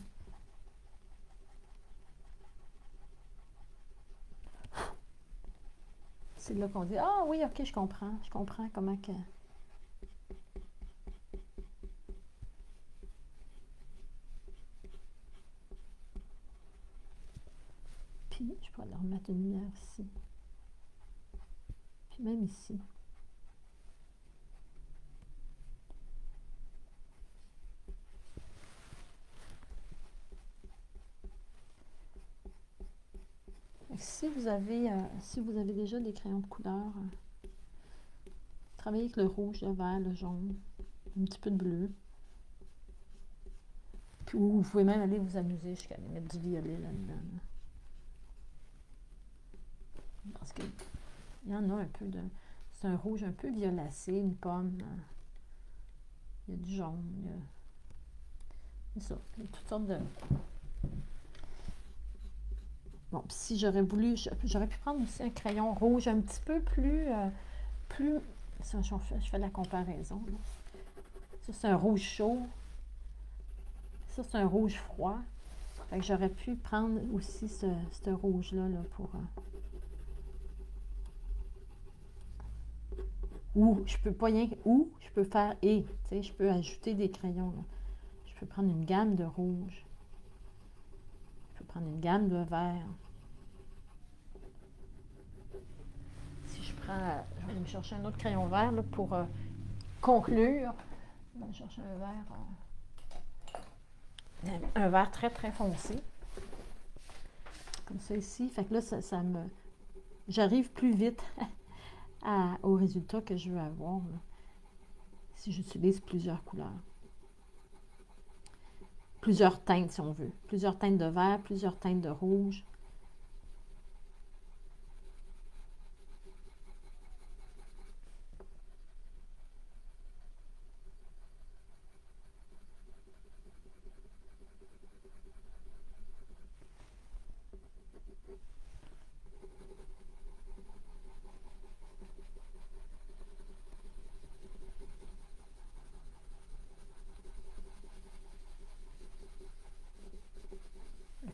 C'est là qu'on dit, ah oui, ok, je comprends comment que... Puis, je pourrais leur mettre une lumière ici. Puis même ici. Si vous avez déjà des crayons de couleur, travaillez avec le rouge, le vert, le jaune, un petit peu de bleu. Puis, vous pouvez même aller vous amuser jusqu'à aller mettre du violet là-dedans. Là. Parce qu'il y en a un peu de... C'est un rouge un peu violacé, une pomme. Il y a du jaune. C'est ça. Il y a toutes sortes de... Bon, puis si j'aurais voulu... J'aurais pu prendre aussi un crayon rouge un petit peu plus... Ça, je fais la comparaison. Là. Ça, c'est un rouge chaud. Ça, c'est un rouge froid. Fait que j'aurais pu prendre aussi ce rouge-là là, pour... Ou je peux pas rien... Ou je peux faire... tu sais, je peux ajouter des crayons. Là. Je peux prendre une gamme de rouge. prendre une gamme de vert. Si je prends, je vais aller me chercher un autre crayon vert là, pour conclure. Je vais chercher un vert très très foncé. Comme ça ici. Fait que là, j'arrive plus vite au résultat que je veux avoir là, si j'utilise plusieurs couleurs. Plusieurs teintes, si on veut. Plusieurs teintes de vert, plusieurs teintes de rouge.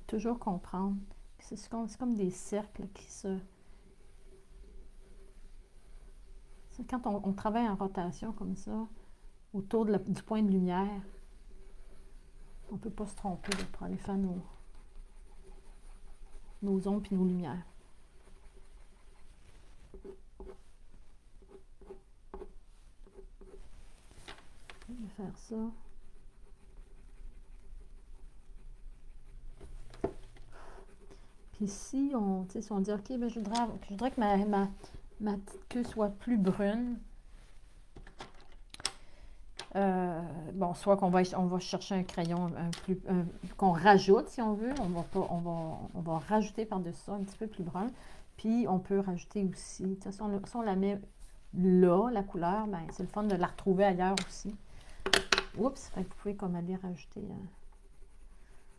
Toujours comprendre. C'est comme des cercles qui se... Quand on travaille en rotation comme ça, autour du point de lumière, on ne peut pas se tromper là, pour aller faire nos ombres et nos lumières. Je vais faire ça. Puis si on dit, OK, ben je voudrais que ma petite queue soit plus brune, bon, soit on va chercher un crayon qu'on rajoute, si on veut. On va rajouter par-dessus ça un petit peu plus brun. Puis on peut rajouter aussi, si on la met là, la couleur, ben c'est le fun de la retrouver ailleurs aussi. Oups, fait que vous pouvez comme aller rajouter...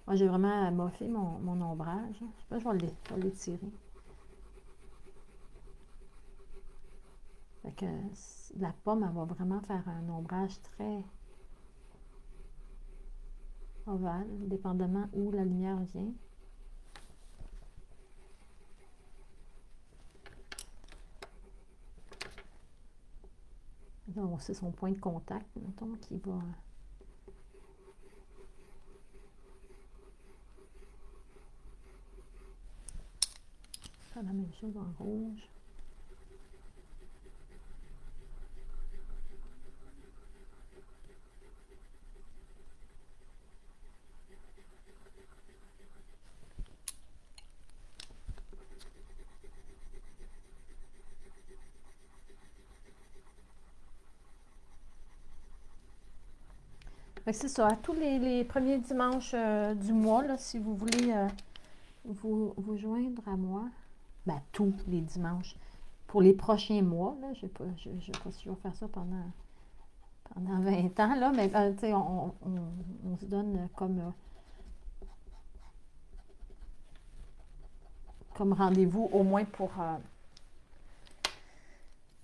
Moi, j'ai vraiment moffé mon ombrage. Je sais pas, je vais l'étirer. Fait que la pomme, elle va vraiment faire un ombrage très ovale, dépendamment où la lumière vient. Donc, c'est son point de contact, mettons, qui va... faire la même chose en rouge. C'est ça, à tous les premiers dimanches du mois, là, si vous voulez vous joindre à moi, ben, tous les dimanches, pour les prochains mois, là, je ne sais pas si je vais faire ça pendant 20 ans, là, mais on se donne comme rendez-vous au moins pour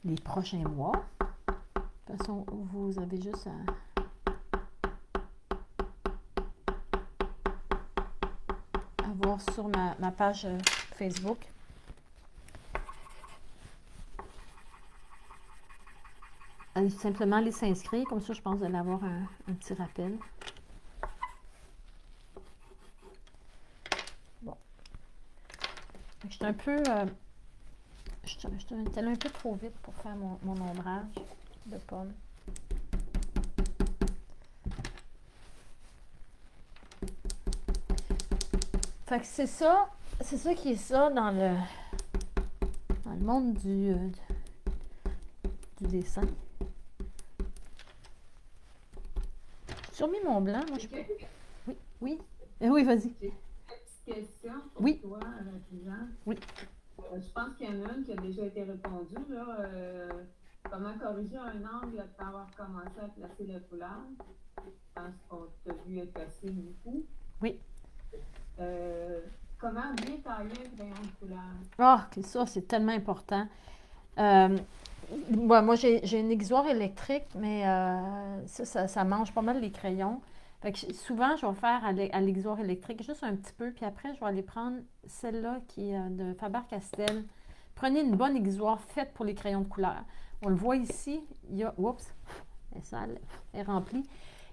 les prochains mois. De toute façon, vous avez juste à voir sur ma page Facebook. Simplement aller s'inscrire, comme ça je pense de l'avoir un petit rappel. Bon. J'étais un peu... j'étais allée un peu trop vite pour faire mon ombrage de pomme. Fait que c'est ça qui est ça dans le monde du dessin. J'ai remis mon blanc, moi je peux. Oui. Oui, vas-y. J'ai une petite question pour Oui. toi, Jean. Oui. Je pense qu'il y en a une qui a déjà été répondue, là. Comment corriger un angle après avoir commencé à placer la couleur? Je pense qu'on t'a vu effacer beaucoup. Oui. Comment bien tailler un crayon de couleur? Ah, ça, c'est tellement important. Moi, j'ai une exoire électrique, mais ça mange pas mal les crayons. Fait que souvent, je vais faire à l'exoire électrique juste un petit peu, puis après, je vais aller prendre celle-là qui est de Faber-Castell. Prenez une bonne exoire faite pour les crayons de couleur. On le voit ici, il y a... Oups, elle est sale, elle est remplie.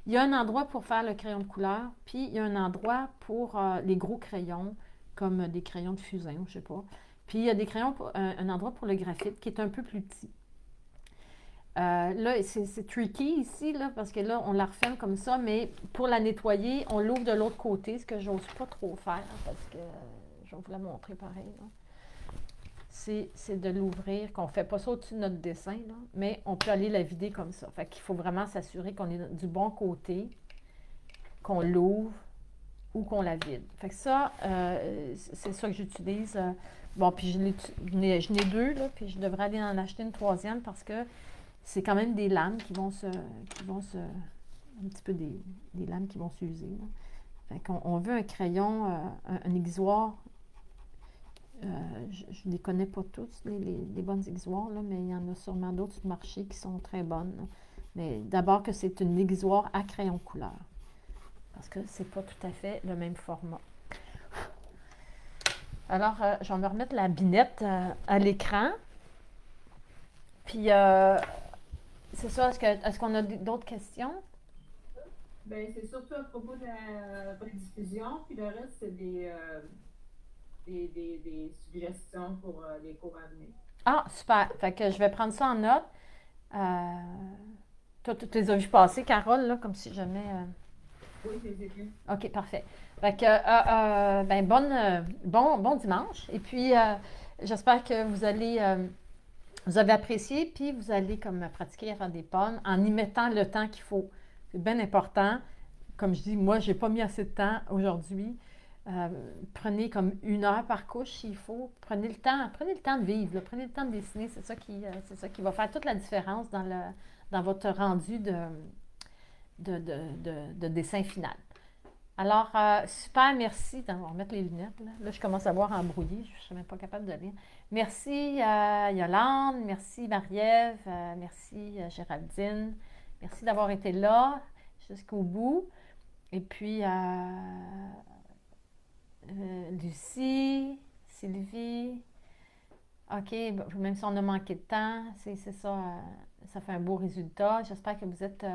Il y a un endroit pour faire le crayon de couleur, puis il y a un endroit pour les gros crayons, comme des crayons de fusain, je ne sais pas. Puis il y a des crayons, un endroit pour le graphite qui est un peu plus petit. Là, c'est tricky ici, là, parce que là, on la referme comme ça, mais pour la nettoyer, on l'ouvre de l'autre côté, ce que j'ose pas trop faire, parce que je vais vous la montrer pareil. C'est de l'ouvrir, qu'on ne fait pas ça au-dessus de notre dessin, là, mais on peut aller la vider comme ça. Fait qu'il faut vraiment s'assurer qu'on est du bon côté, qu'on l'ouvre ou qu'on la vide. Fait que ça, c'est ça que j'utilise. Bon, puis je n'ai deux, là, puis je devrais aller en acheter une troisième parce que c'est quand même des lames qui vont se un petit peu des lames qui vont s'user. Fait qu'on veut un crayon, un aiguisoir. Je ne les connais pas tous, les bonnes aiguisoires, là, mais il y en a sûrement d'autres sur le marché qui sont très bonnes. Là. Mais d'abord que c'est une aiguisoire à crayon couleur. Parce que c'est pas tout à fait le même format. Alors, je vais me remettre la binette à l'écran. Puis, c'est ça, est-ce qu'on a d'autres questions? Ben, c'est surtout à propos de la rediffusion, puis le reste, c'est des suggestions pour les cours à venir. Ah, super. Fait que je vais prendre ça en note. Toi, tu les as vus passer, Carole, là, comme si jamais... Oui, je les ai vus. OK, parfait. Fait que, ben, bon dimanche. Et puis, j'espère que vous avez apprécié, puis vous allez comme pratiquer à faire des pommes en y mettant le temps qu'il faut. C'est bien important. Comme je dis, moi, je n'ai pas mis assez de temps aujourd'hui. Prenez comme 1 heure par couche s'il faut. Prenez le temps de vivre, là. Prenez le temps de dessiner. C'est ça qui va faire toute la différence dans votre rendu de dessin final. Alors, super, merci. On va remettre les lunettes. Là, je commence à voir embrouillé. Je ne suis même pas capable de lire. Merci Yolande, merci Marie-Ève, merci Géraldine. Merci d'avoir été là jusqu'au bout. Et puis, Lucie, Sylvie. OK, même si on a manqué de temps, c'est ça, ça fait un beau résultat. J'espère que vous êtes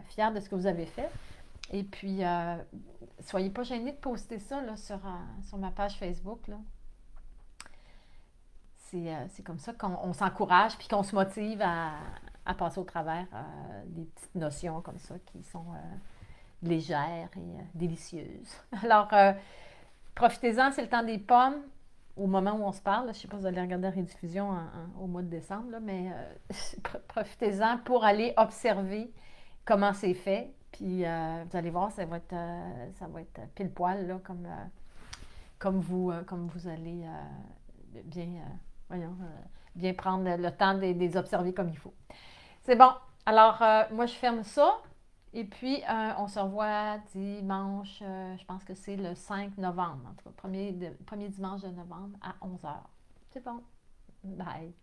fiers de ce que vous avez fait. Et puis, soyez pas gênés de poster ça là, sur ma page Facebook. Là. C'est comme ça qu'on s'encourage puis qu'on se motive à passer au travers des petites notions comme ça qui sont légères et délicieuses. Alors, profitez-en, c'est le temps des pommes. Au moment où on se parle, je ne sais pas si vous allez regarder la rediffusion au mois de décembre, là, mais profitez-en pour aller observer comment c'est fait. Puis vous allez voir, ça va être pile poil, là, comme vous allez bien prendre le temps de les observer comme il faut. C'est bon. Alors, moi, je ferme ça. Et puis, on se revoit dimanche, je pense que c'est le 5 novembre, en tout cas, premier dimanche de novembre à 11h. C'est bon. Bye.